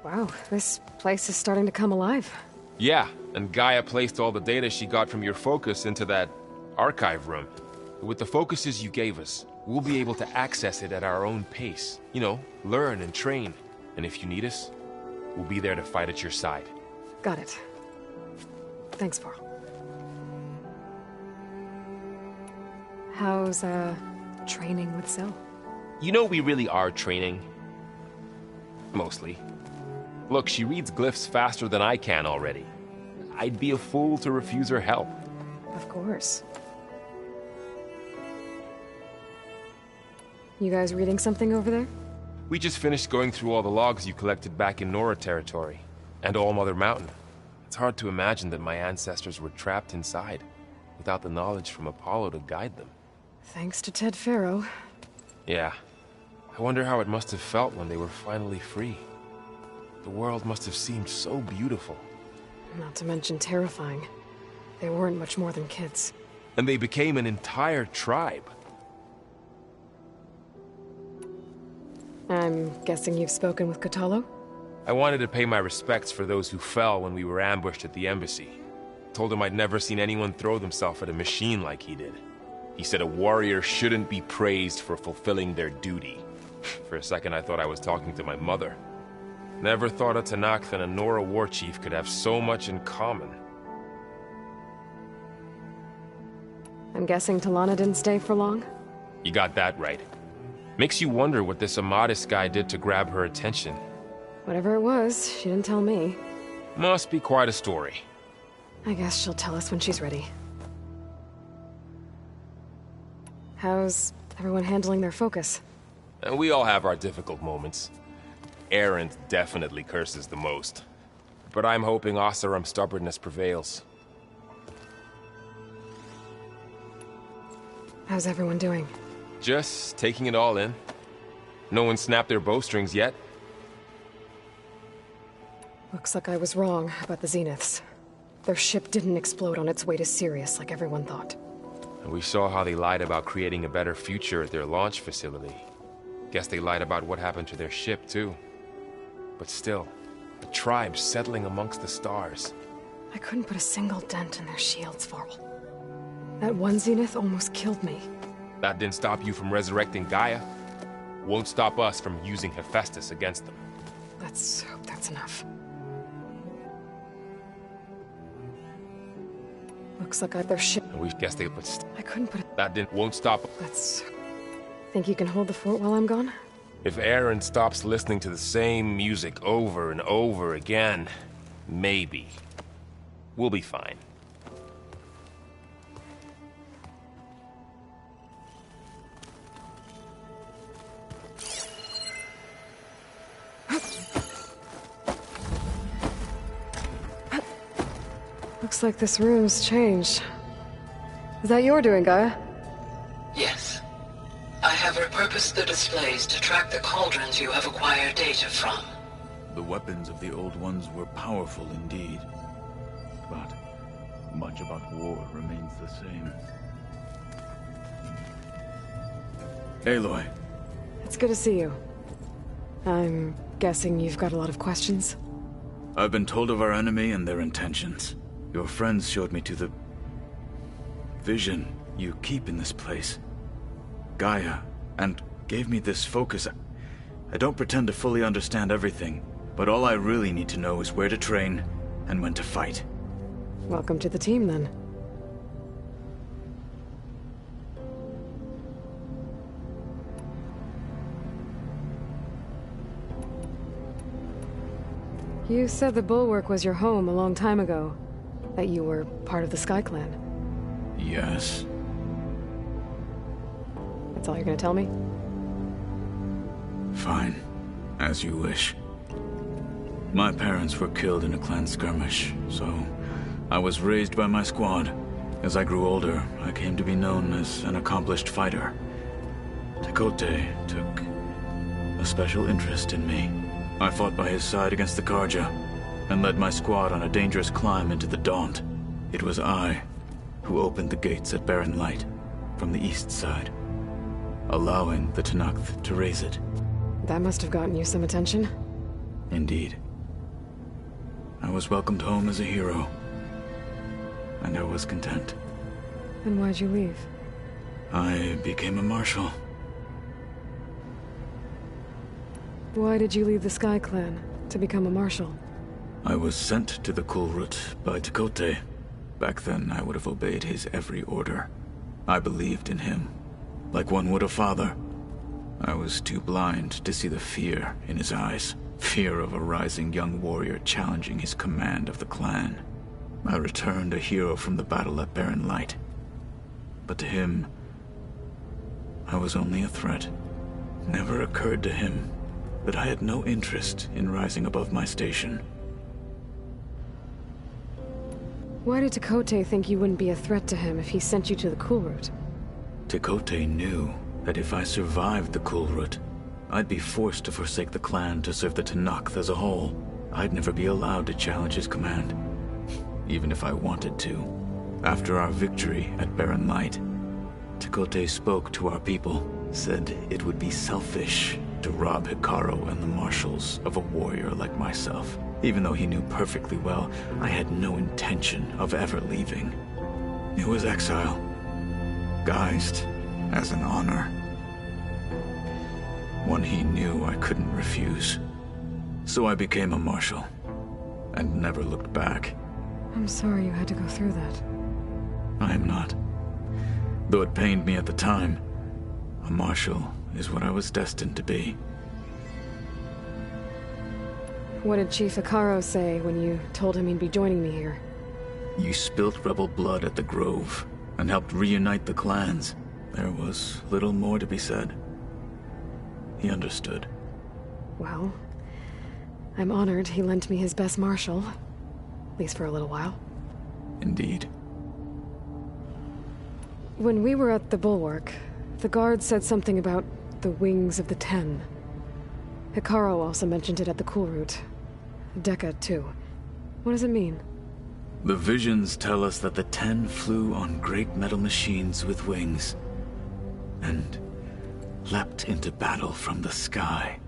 Wow, this place is starting to come alive. Yeah, and Gaia placed all the data she got from your focus into that archive room. With the focuses you gave us, we'll be able to access it at our own pace. You know, learn and train. And if you need us, we'll be there to fight at your side. Got it. Thanks, Varl. How's, training with Syl? You know we really are training. Mostly. Look, she reads glyphs faster than I can already. I'd be a fool to refuse her help. Of course. You guys reading something over there? We just finished going through all the logs you collected back in Nora territory, and All Mother Mountain. It's hard to imagine that my ancestors were trapped inside, without the knowledge from Apollo to guide them. Thanks to Ted Faro. Yeah. I wonder how it must have felt when they were finally free. The world must have seemed so beautiful. Not to mention terrifying. They weren't much more than kids. And they became an entire tribe. I'm guessing you've spoken with Kotallo? I wanted to pay my respects for those who fell when we were ambushed at the embassy. Told him I'd never seen anyone throw themselves at a machine like he did. He said a warrior shouldn't be praised for fulfilling their duty. For a second I thought I was talking to my mother. Never thought a Tenakth and a Nora war chief could have so much in common. I'm guessing Talana didn't stay for long? You got that right. Makes you wonder what this Amadis guy did to grab her attention. Whatever it was, she didn't tell me. Must be quite a story. I guess she'll tell us when she's ready. How's everyone handling their focus? And we all have our difficult moments. Erend definitely curses the most. But I'm hoping Oseram's stubbornness prevails. How's everyone doing? Just taking it all in. No one snapped their bowstrings yet. Looks like I was wrong about the Zeniths. Their ship didn't explode on its way to Sirius like everyone thought. And we saw how they lied about creating a better future at their launch facility. Guess they lied about what happened to their ship, too. But still, a tribe settling amongst the stars. I couldn't put a single dent in their shields, Varl. That one Zenith almost killed me. That didn't stop you from resurrecting Gaia. Won't stop us from using Hephaestus against them. Let's hope that's enough. Looks like their ship. And we guess they put. I couldn't put it. That won't stop. Let's. Think you can hold the fort while I'm gone? If Erend stops listening to the same music over and over again, maybe. We'll be fine. Looks like this room's changed. Is that your doing, Gaia? Yes. I have repurposed the displays to track the cauldrons you have acquired data from. The weapons of the Old Ones were powerful indeed. But much about war remains the same. Aloy. It's good to see you. I'm guessing you've got a lot of questions? I've been told of our enemy and their intentions. Your friends showed me to the vision you keep in this place, Gaia, and gave me this focus. I don't pretend to fully understand everything, but all I really need to know is where to train and when to fight. Welcome to the team, then. You said the Bulwark was your home a long time ago. That you were part of the Sky Clan. Yes. That's all you're gonna tell me? Fine. As you wish. My parents were killed in a clan skirmish, so I was raised by my squad. As I grew older, I came to be known as an accomplished fighter. Tekotteh took a special interest in me. I fought by his side against the Carja, and led my squad on a dangerous climb into the Daunt. It was I who opened the gates at Barren Light from the east side, allowing the Tenakth to raise it. That must have gotten you some attention. Indeed. I was welcomed home as a hero, and I was content. Then why'd you leave? I became a marshal. Why did you leave the Sky Clan to become a marshal? I was sent to the Kulrut by Tekotteh. Back then, I would have obeyed his every order. I believed in him, like one would a father. I was too blind to see the fear in his eyes. Fear of a rising young warrior challenging his command of the clan. I returned a hero from the battle at Barren Light. But to him, I was only a threat. Never occurred to him that I had no interest in rising above my station. Why did Tekotteh think you wouldn't be a threat to him if he sent you to the Kulrut? Tekotteh knew that if I survived the Kulrut, I'd be forced to forsake the clan to serve the Tenakth as a whole. I'd never be allowed to challenge his command, even if I wanted to. After our victory at Barren Light, Tekotteh spoke to our people, said it would be selfish to rob Hekarro and the marshals of a warrior like myself. Even though he knew perfectly well I had no intention of ever leaving. It was exile, guised as an honor. One he knew I couldn't refuse. So I became a marshal, and never looked back. I'm sorry you had to go through that. I am not. Though it pained me at the time, a marshal is what I was destined to be. What did Chief Hekarro say when you told him he'd be joining me here? You spilt rebel blood at the Grove, and helped reunite the clans. There was little more to be said. He understood. Well, I'm honored he lent me his best marshal. At least for a little while. Indeed. When we were at the Bulwark, the guard said something about the Wings of the Ten. Hekarro also mentioned it at the Kulrut. Dekka, too. What does it mean? The visions tell us that the Ten flew on great metal machines with wings, and leapt into battle from the sky.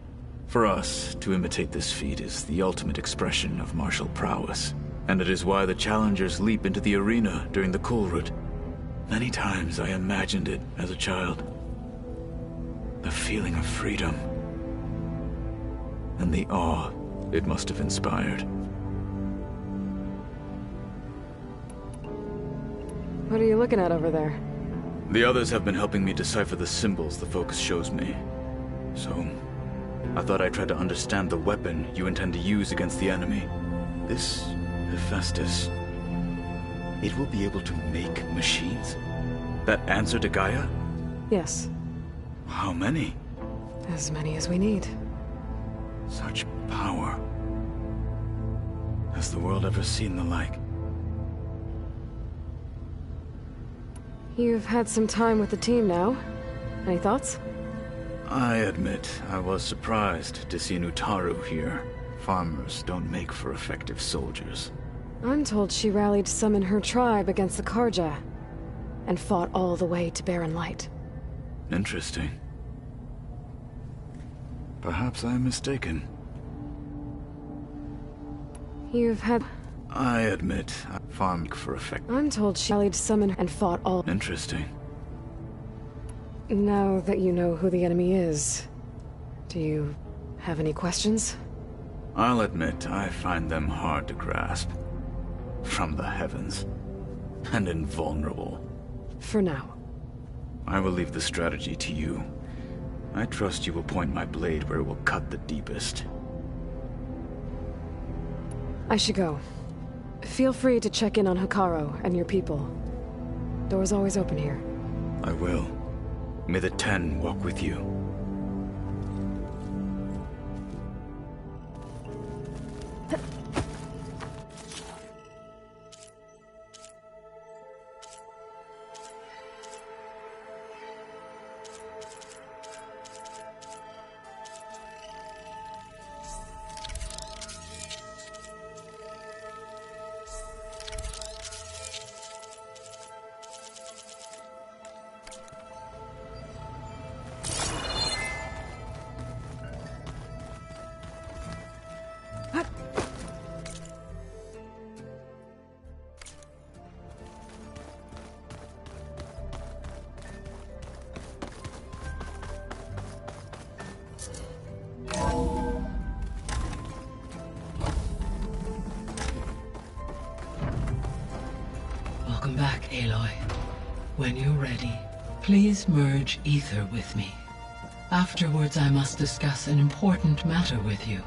For us, to imitate this feat is the ultimate expression of martial prowess, and it is why the challengers leap into the arena during the Kulrut. Many times I imagined it as a child. The feeling of freedom, and the awe it must have inspired. What are you looking at over there? The others have been helping me decipher the symbols the focus shows me. So, I thought I'd try to understand the weapon you intend to use against the enemy. This Hephaestus, it will be able to make machines? That answer to Gaia? Yes. How many? As many as we need. Such power. Has the world ever seen the like? You've had some time with the team now. Any thoughts? I admit, I was surprised to see Nutaru here. Farmers don't make for effective soldiers. I'm told she rallied some in her tribe against the Karja, and fought all the way to Barren Light. Interesting. Perhaps I'm mistaken. You've had... I admit, I farmed for effect. I'm told she rallied some in and fought all... Interesting. Now that you know who the enemy is, do you have any questions? I'll admit, I find them hard to grasp. From the heavens. And invulnerable. For now. I will leave the strategy to you. I trust you will point my blade where it will cut the deepest. I should go. Feel free to check in on Hekarro and your people. Door's always open here. I will. May the Ten walk with you. Welcome back, Aloy. When you're ready, please merge ether with me. Afterwards, I must discuss an important matter with you.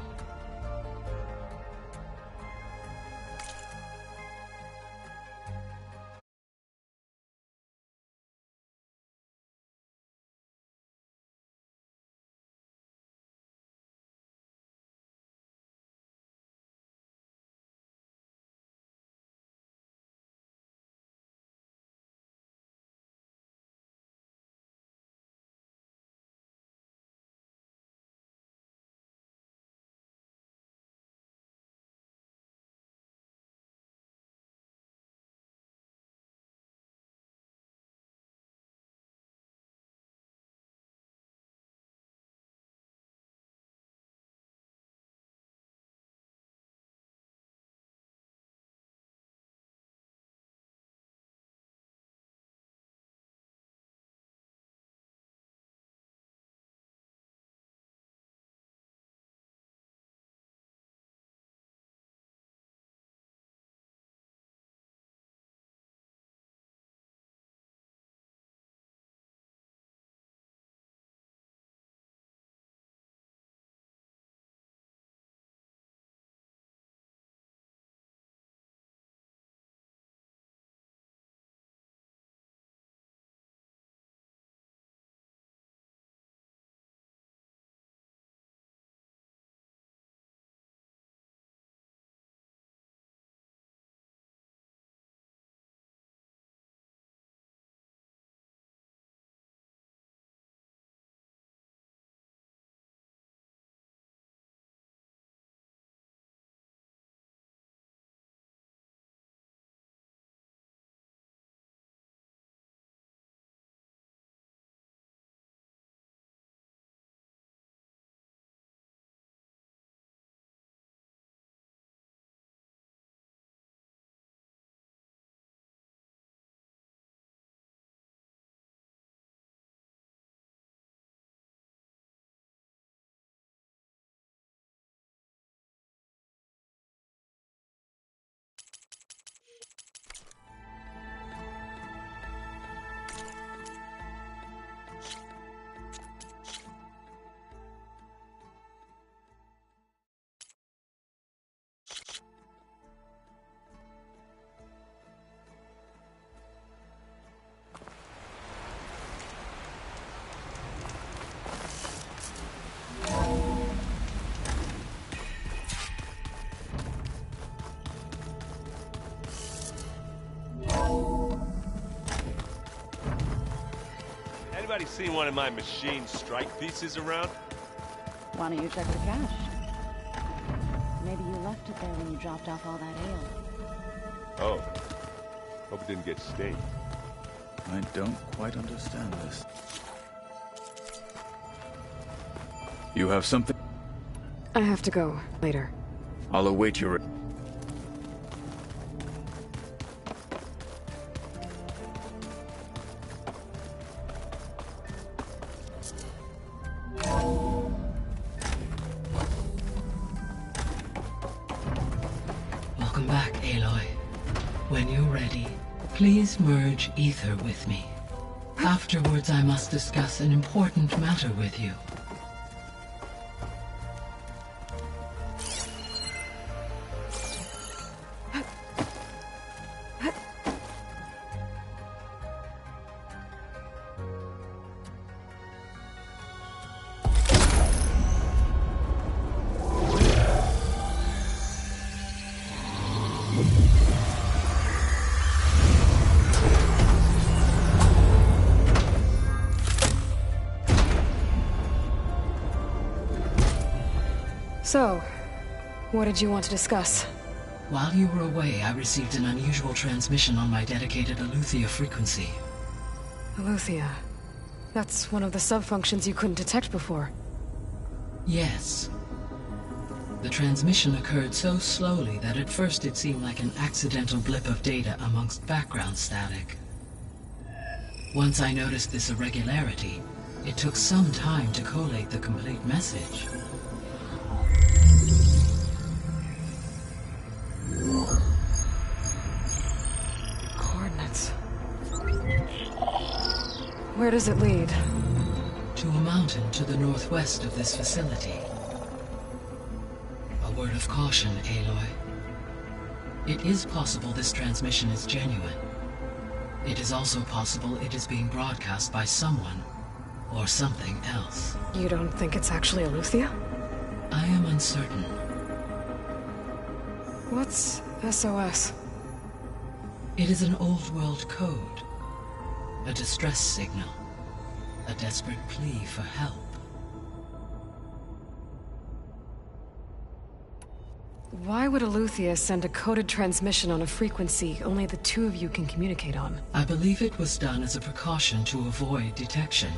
Anybody seen one of my machine strike pieces around? Why don't you check the cache? Maybe you left it there when you dropped off all that ale. Oh. Hope it didn't get stained. I don't quite understand this. You have something? I have to go later. I'll await your... Welcome back, Aloy. When you're ready, please merge ether with me. Afterwards, I must discuss an important matter with you. So, what did you want to discuss? While you were away, I received an unusual transmission on my dedicated Eleuthia frequency. Eleuthia. That's one of the sub-functions you couldn't detect before. Yes. The transmission occurred so slowly that at first it seemed like an accidental blip of data amongst background static. Once I noticed this irregularity, it took some time to collate the complete message. Coordinates. Where does it lead? To a mountain to the northwest of this facility. A word of caution, Aloy. It is possible this transmission is genuine. It is also possible it is being broadcast by someone or something else. You don't think it's actually Eleuthia? I am uncertain. What's SOS? It is an old world code. A distress signal. A desperate plea for help. Why would Eleuthia send a coded transmission on a frequency only the two of you can communicate on? I believe it was done as a precaution to avoid detection,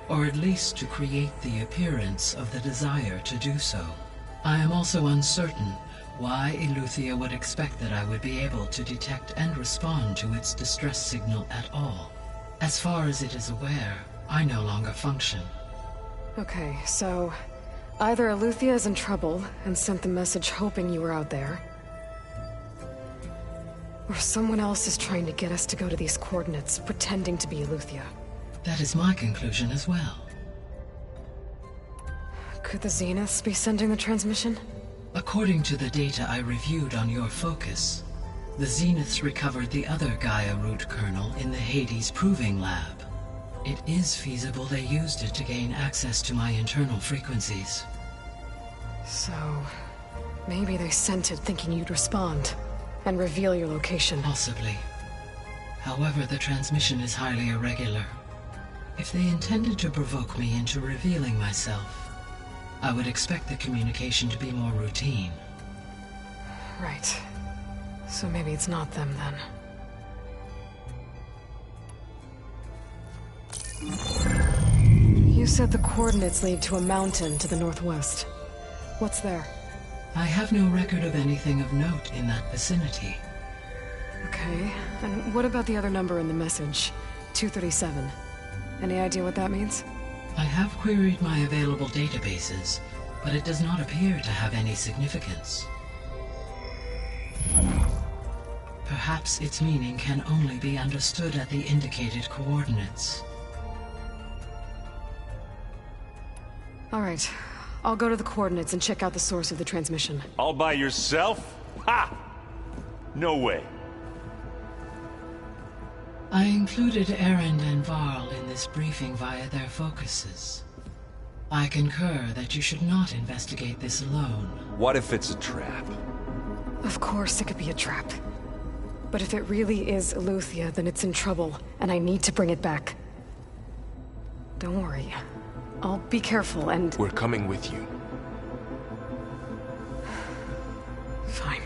or at least to create the appearance of the desire to do so. I am also uncertain why Eleuthia would expect that I would be able to detect and respond to its distress signal at all. As far as it is aware, I no longer function. Okay, so either Eleuthia is in trouble and sent the message hoping you were out there, or someone else is trying to get us to go to these coordinates, pretending to be Eleuthia. That is my conclusion as well. Could the Zeniths be sending the transmission? According to the data I reviewed on your focus, the Zeniths recovered the other Gaia root kernel in the Hades Proving Lab. It is feasible they used it to gain access to my internal frequencies. So, maybe they sent it thinking you'd respond and reveal your location. Possibly. However, the transmission is highly irregular. If they intended to provoke me into revealing myself, I would expect the communication to be more routine. Right. So maybe it's not them then. You said the coordinates lead to a mountain to the northwest. What's there? I have no record of anything of note in that vicinity. Okay, and what about the other number in the message? 237. Any idea what that means? I have queried my available databases, but it does not appear to have any significance. Perhaps its meaning can only be understood at the indicated coordinates. All right. I'll go to the coordinates and check out the source of the transmission. All by yourself? Ha! No way. I included Erend and Varl in this briefing via their focuses. I concur that you should not investigate this alone. What if it's a trap? Of course it could be a trap. But if it really is Eleuthia, then it's in trouble, and I need to bring it back. Don't worry. I'll be careful and... We're coming with you. Fine.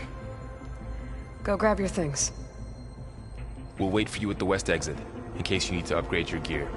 Go grab your things. We'll wait for you at the west exit, in case you need to upgrade your gear.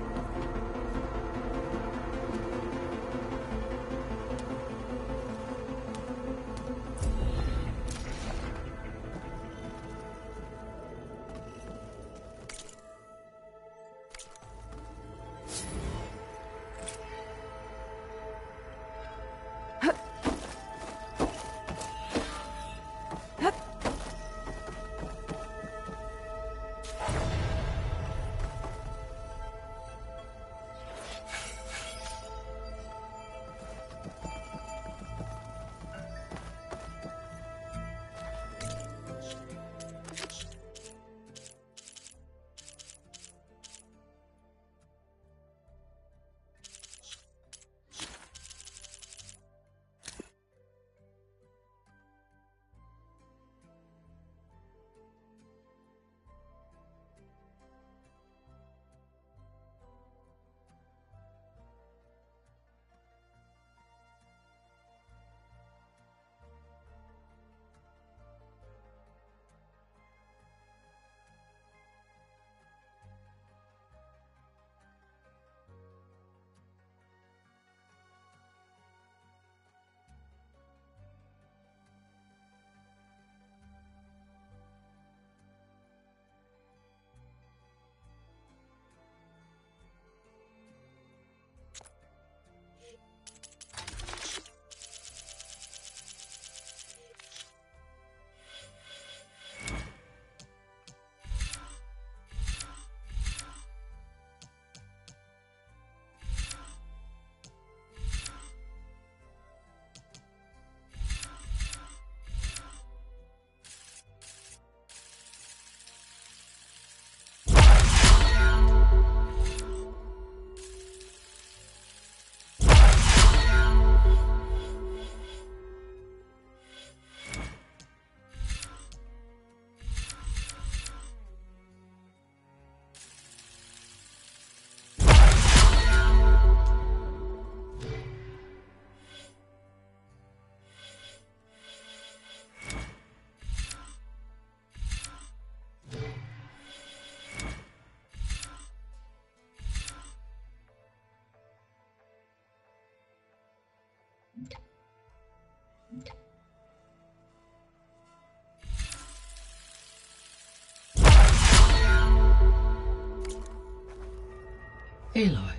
Aloy.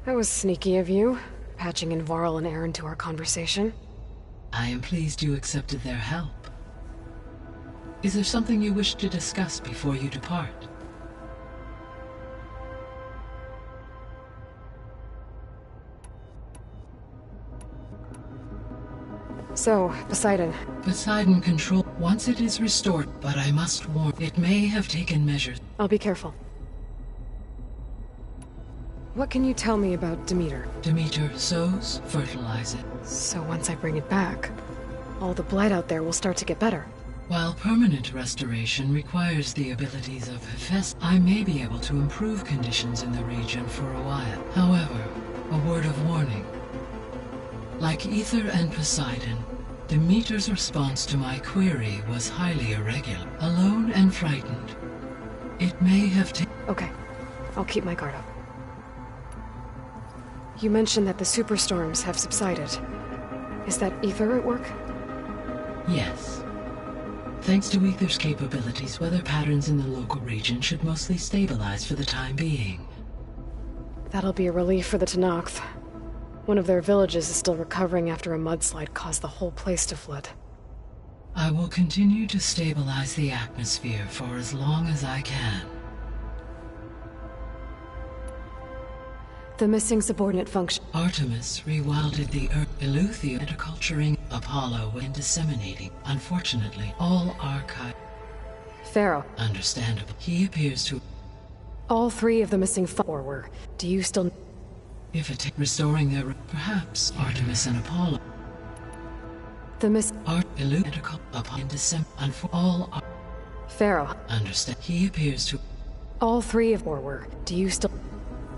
That was sneaky of you, patching in Varl and Erend to our conversation. I am pleased you accepted their help. Is there something you wish to discuss before you depart? So, Poseidon. Poseidon control. Once it is restored, but I must warn, it may have taken measures. I'll be careful. What can you tell me about Demeter? Demeter sows, fertilizes. So once I bring it back, all the blight out there will start to get better. While permanent restoration requires the abilities of Hephaestus, I may be able to improve conditions in the region for a while. However, a word of warning. Like Aether and Poseidon, Demeter's response to my query was highly irregular. Alone and frightened, it may have taken... Okay, I'll keep my guard up. You mentioned that the superstorms have subsided. Is that Aether at work? Yes. Thanks to Aether's capabilities, weather patterns in the local region should mostly stabilize for the time being. That'll be a relief for the Tenakth. One of their villages is still recovering after a mudslide caused the whole place to flood. I will continue to stabilize the atmosphere for as long as I can. The missing subordinate function. Artemis rewilded the Earth. Eleuthia interculturing Apollo and disseminating. Unfortunately, all archive. Pharaoh. Understandable. He appears to... All three of the missing were. Do you still... If it restoring their... Perhaps Artemis and Apollo. The Eleuthia upon all Pharaoh. Understand. He appears to... All three of were. Do you still...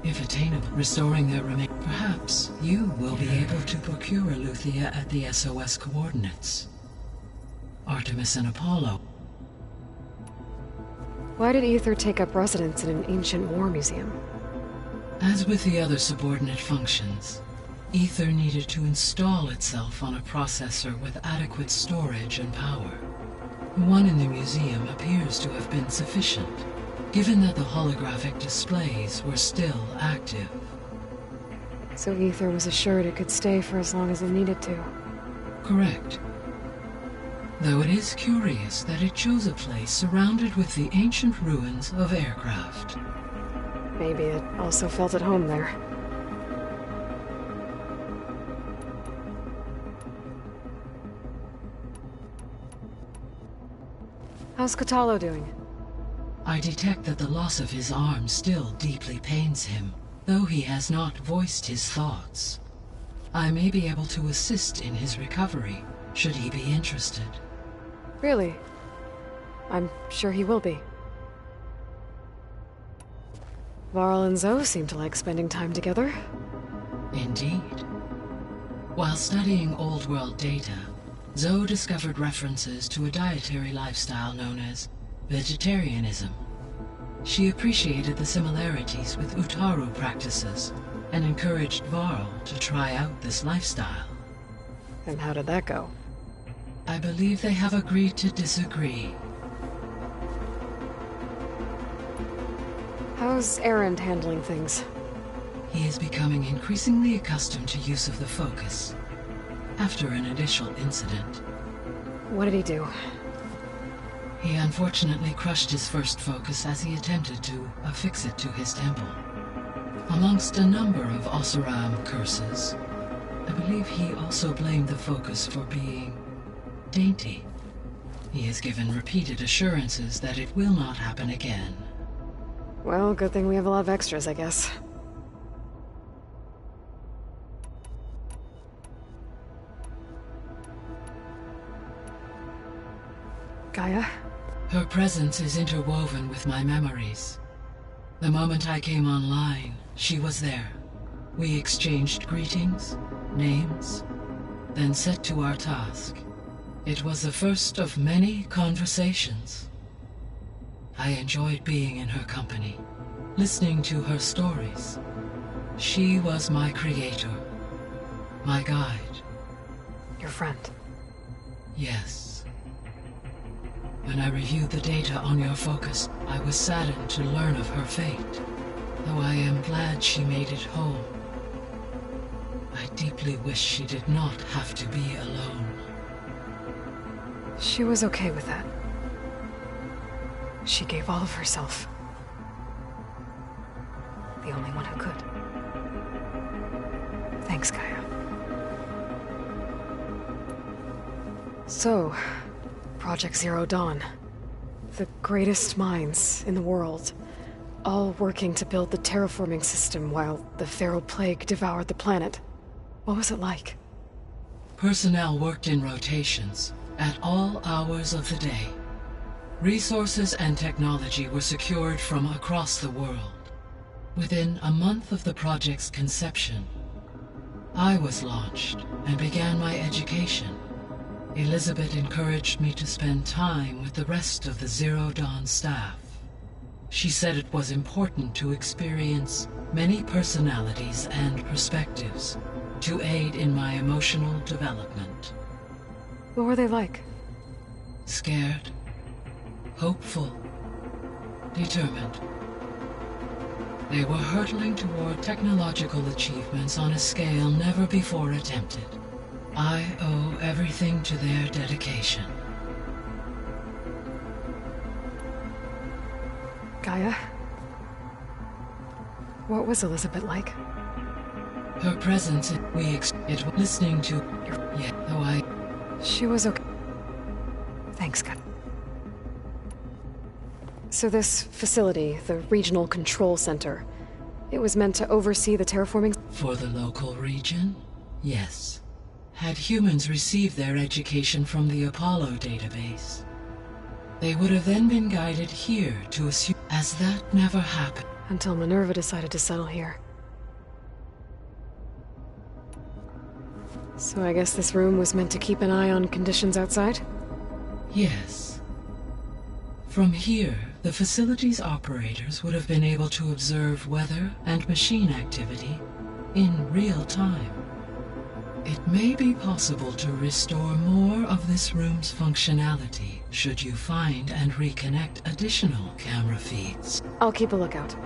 If attainable, restoring their remains. Perhaps you will be able to procure Eleuthia at the SOS coordinates. Artemis and Apollo. Why did Aether take up residence in an ancient war museum? As with the other subordinate functions, Aether needed to install itself on a processor with adequate storage and power. One in the museum appears to have been sufficient, given that the holographic displays were still active. So Aether was assured it could stay for as long as it needed to. Correct. Though it is curious that it chose a place surrounded with the ancient ruins of aircraft. Maybe it also felt at home there. How's Kotallo doing? I detect that the loss of his arm still deeply pains him, though he has not voiced his thoughts. I may be able to assist in his recovery, should he be interested. Really? I'm sure he will be. Varl and Zoe seem to like spending time together. Indeed. While studying Old World data, Zoe discovered references to a dietary lifestyle known as vegetarianism. She appreciated the similarities with Utaru practices and encouraged Varl to try out this lifestyle. And how did that go? I believe they have agreed to disagree. How's Erend handling things? He is becoming increasingly accustomed to use of the focus, after an initial incident. What did he do? He unfortunately crushed his first focus as he attempted to affix it to his temple. Amongst a number of Oseram curses, I believe he also blamed the focus for being dainty. He has given repeated assurances that it will not happen again. Well, good thing we have a lot of extras, I guess. Gaia? Her presence is interwoven with my memories. The moment I came online, she was there. We exchanged greetings, names, then set to our task. It was the first of many conversations. I enjoyed being in her company, listening to her stories. She was my creator, my guide. Your friend? Yes. When I reviewed the data on your focus, I was saddened to learn of her fate, though I am glad she made it home. I deeply wish she did not have to be alone. She was okay with that. She gave all of herself. The only one who could. Thanks, Gaia. So, Project Zero Dawn. The greatest minds in the world, all working to build the terraforming system while the Feral Plague devoured the planet. What was it like? Personnel worked in rotations, at all hours of the day. Resources and technology were secured from across the world. Within a month of the project's conception, I was launched and began my education. Elizabeth encouraged me to spend time with the rest of the Zero Dawn staff. She said it was important to experience many personalities and perspectives to aid in my emotional development. What were they like? Scared, hopeful, determined. They were hurtling toward technological achievements on a scale never before attempted. I owe everything to their dedication. Gaia? What was Elizabeth like? Her presence, listening to though I... She was okay. Thanks, God. So this facility, the Regional Control Center, it was meant to oversee the terraforming... For the local region? Yes. Had humans received their education from the Apollo database, they would have then been guided here to assume... As that never happened. Until Minerva decided to settle here. So I guess this room was meant to keep an eye on conditions outside? Yes. From here, the facility's operators would have been able to observe weather and machine activity in real time. It may be possible to restore more of this room's functionality should you find and reconnect additional camera feeds. I'll keep a lookout.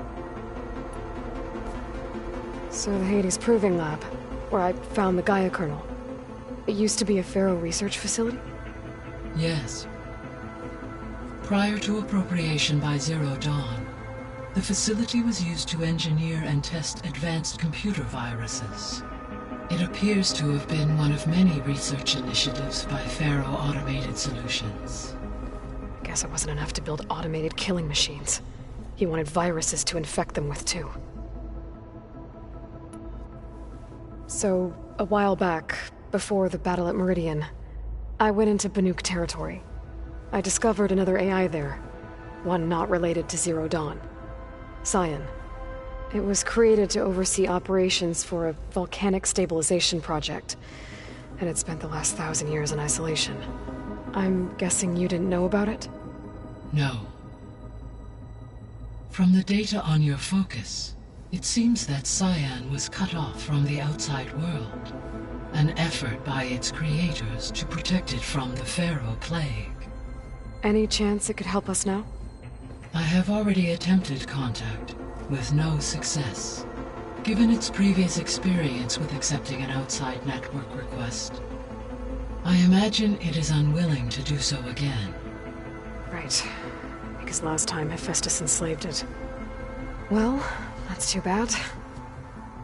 So the Hades Proving Lab, where I found the Gaia kernel. It used to be a Pharaoh research facility? Yes. Prior to appropriation by Zero Dawn, the facility was used to engineer and test advanced computer viruses. It appears to have been one of many research initiatives by Pharaoh Automated Solutions. I guess it wasn't enough to build automated killing machines. He wanted viruses to infect them with, too. So, a while back, before the battle at Meridian, I went into Banuk territory. I discovered another AI there, one not related to Zero Dawn. Cyan. It was created to oversee operations for a volcanic stabilization project, and it spent the last 1,000 years in isolation. I'm guessing you didn't know about it? No. From the data on your focus, it seems that Cyan was cut off from the outside world, an effort by its creators to protect it from the Pharaoh Plague. Any chance it could help us now? I have already attempted contact, with no success. Given its previous experience with accepting an outside network request, I imagine it is unwilling to do so again. Right. Because last time Hephaestus enslaved it. Well, that's too bad.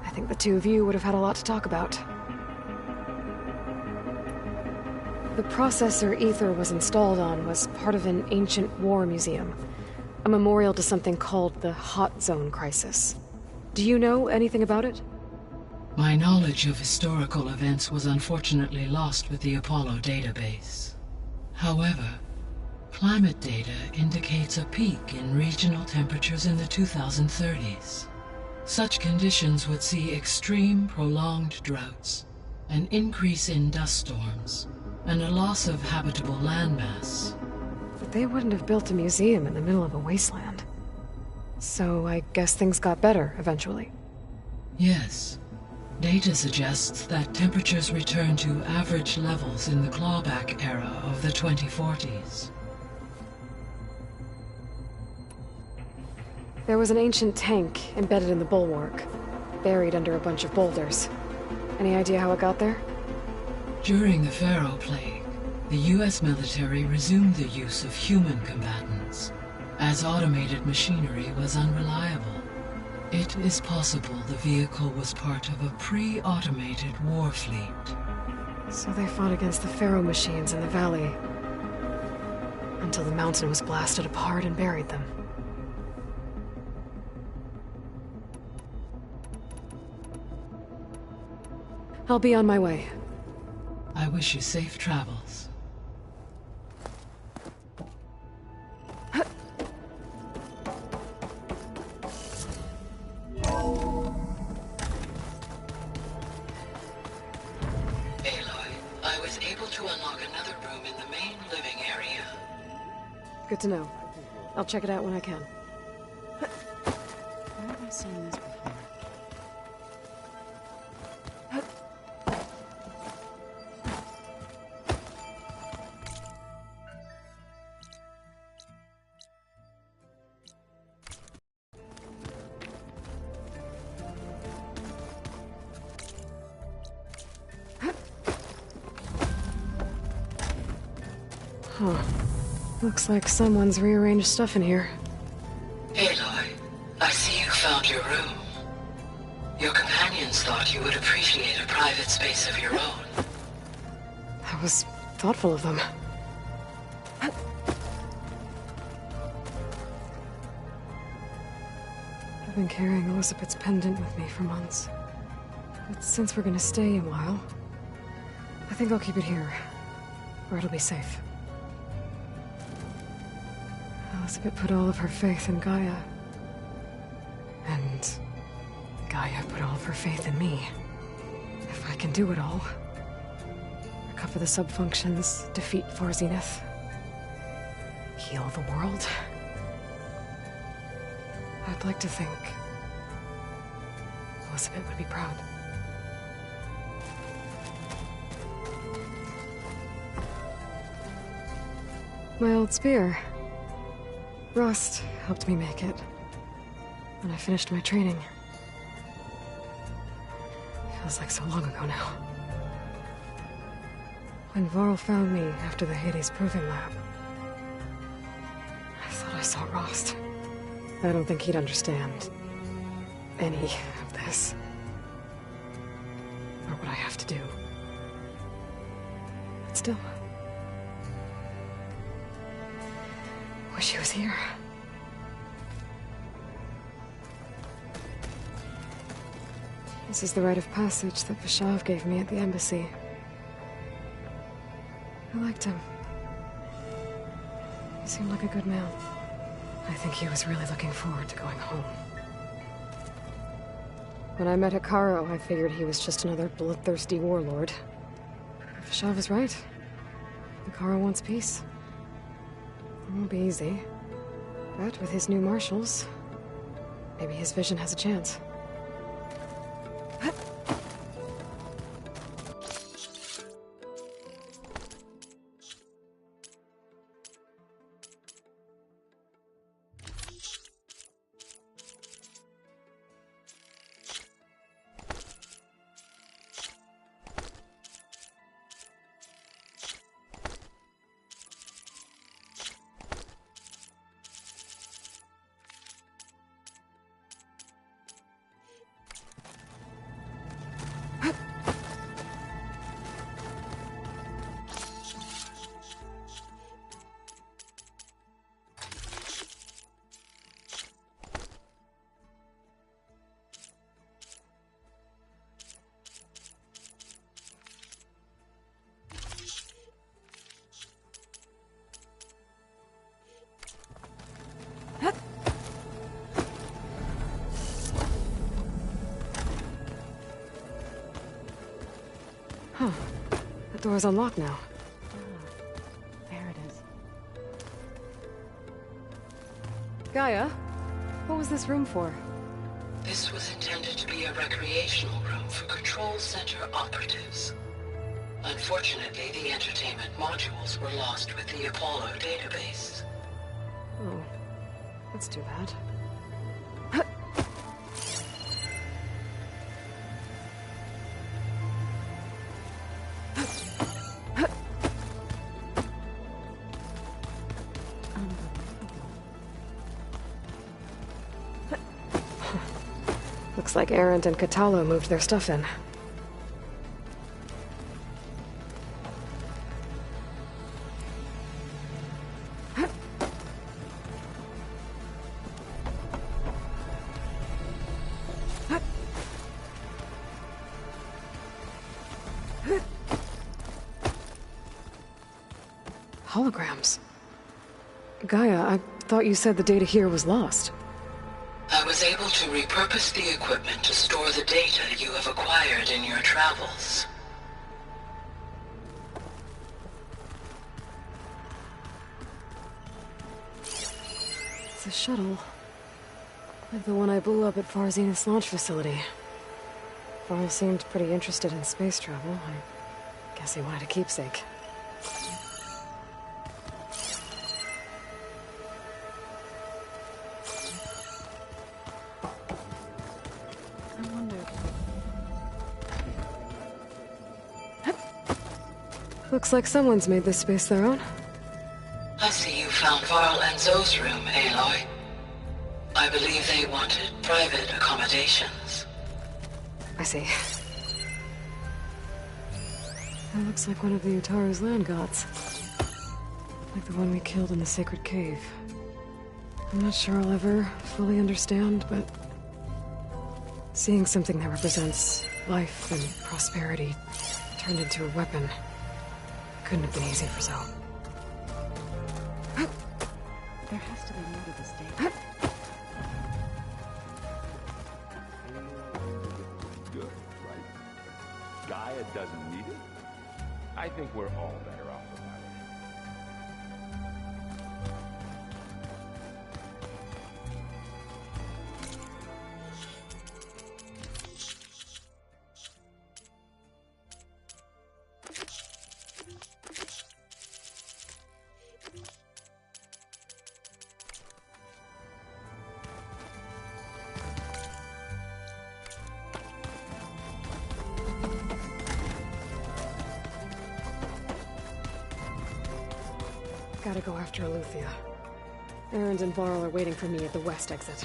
I think the two of you would have had a lot to talk about. The processor Ether was installed on was part of an ancient war museum. A memorial to something called the Hot Zone Crisis. Do you know anything about it? My knowledge of historical events was unfortunately lost with the Apollo database. However, climate data indicates a peak in regional temperatures in the 2030s. Such conditions would see extreme, prolonged droughts, an increase in dust storms, and a loss of habitable landmass. But they wouldn't have built a museum in the middle of a wasteland. So I guess things got better eventually. Yes. Data suggests that temperatures returned to average levels in the clawback era of the 2040s. There was an ancient tank embedded in the bulwark, buried under a bunch of boulders. Any idea how it got there? During the Pharaoh Plague, the US military resumed the use of human combatants, as automated machinery was unreliable. It is possible the vehicle was part of a pre-automated war fleet. So they fought against the Pharaoh machines in the valley, until the mountain was blasted apart and buried them. I'll be on my way. I wish you safe travels. Good to know. I'll check it out when I can. Where have I seen this before? Huh. Looks like someone's rearranged stuff in here. Aloy, I see you found your room. Your companions thought you would appreciate a private space of your own. That was thoughtful of them. I've been carrying Elizabeth's pendant with me for months. But since we're gonna stay a while, I think I'll keep it here, where it'll be safe. Elizabeth put all of her faith in Gaia. And Gaia put all of her faith in me. If I can do it all, recover the subfunctions, defeat For Zenith, heal the world, I'd like to think Elizabeth would be proud. My old spear. Rust helped me make it when I finished my training. Feels like so long ago now. When Varl found me after the Hades Proving Lab, I thought I saw Rost. I don't think he'd understand any of this. Or what I have to do. But still, wish he was here. This is the rite of passage that Vashav gave me at the embassy. I liked him. He seemed like a good man. I think he was really looking forward to going home. When I met Hekarro, I figured he was just another bloodthirsty warlord. Vashav was right. Hekarro wants peace. It won't be easy. But with his new marshals, maybe his vision has a chance. Huh. The door's unlocked now. There it is. Gaia, what was this room for? This was intended to be a recreational room for Control Center operatives. Unfortunately, the entertainment modules were lost with the Apollo database. Oh, that's too bad. Looks like Erend and Kotallo moved their stuff in. Holograms. Gaia, I thought you said the data here was lost. I was able to repurpose the equipment to store the data you have acquired in your travels. It's a shuttle. Like the one I blew up at Far Zenith's launch facility. Varl seemed pretty interested in space travel. I guess he wanted a keepsake. Looks like someone's made this space their own. I see you found Varl and Zoe's room, Aloy. I believe they wanted private accommodations. I see. That looks like one of the Utaru's land gods. Like the one we killed in the sacred cave. I'm not sure I'll ever fully understand, but seeing something that represents life and prosperity turned into a weapon couldn't have been easy for Zoe. There has to be more to this data. Gaia doesn't need it? I think we're all better off without it. Gotta go after Eleuthia. Erend and Varl are waiting for me at the west exit.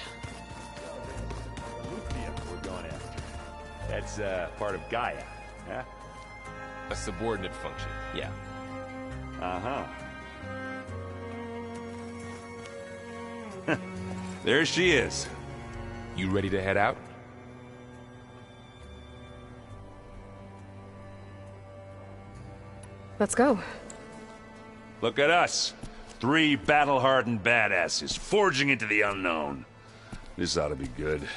Eleuthia we're going after. That's, part of Gaia, huh? A subordinate function, yeah. Uh-huh. There she is. You ready to head out? Let's go. Look at us. 3 battle-hardened badasses forging into the unknown. This ought to be good.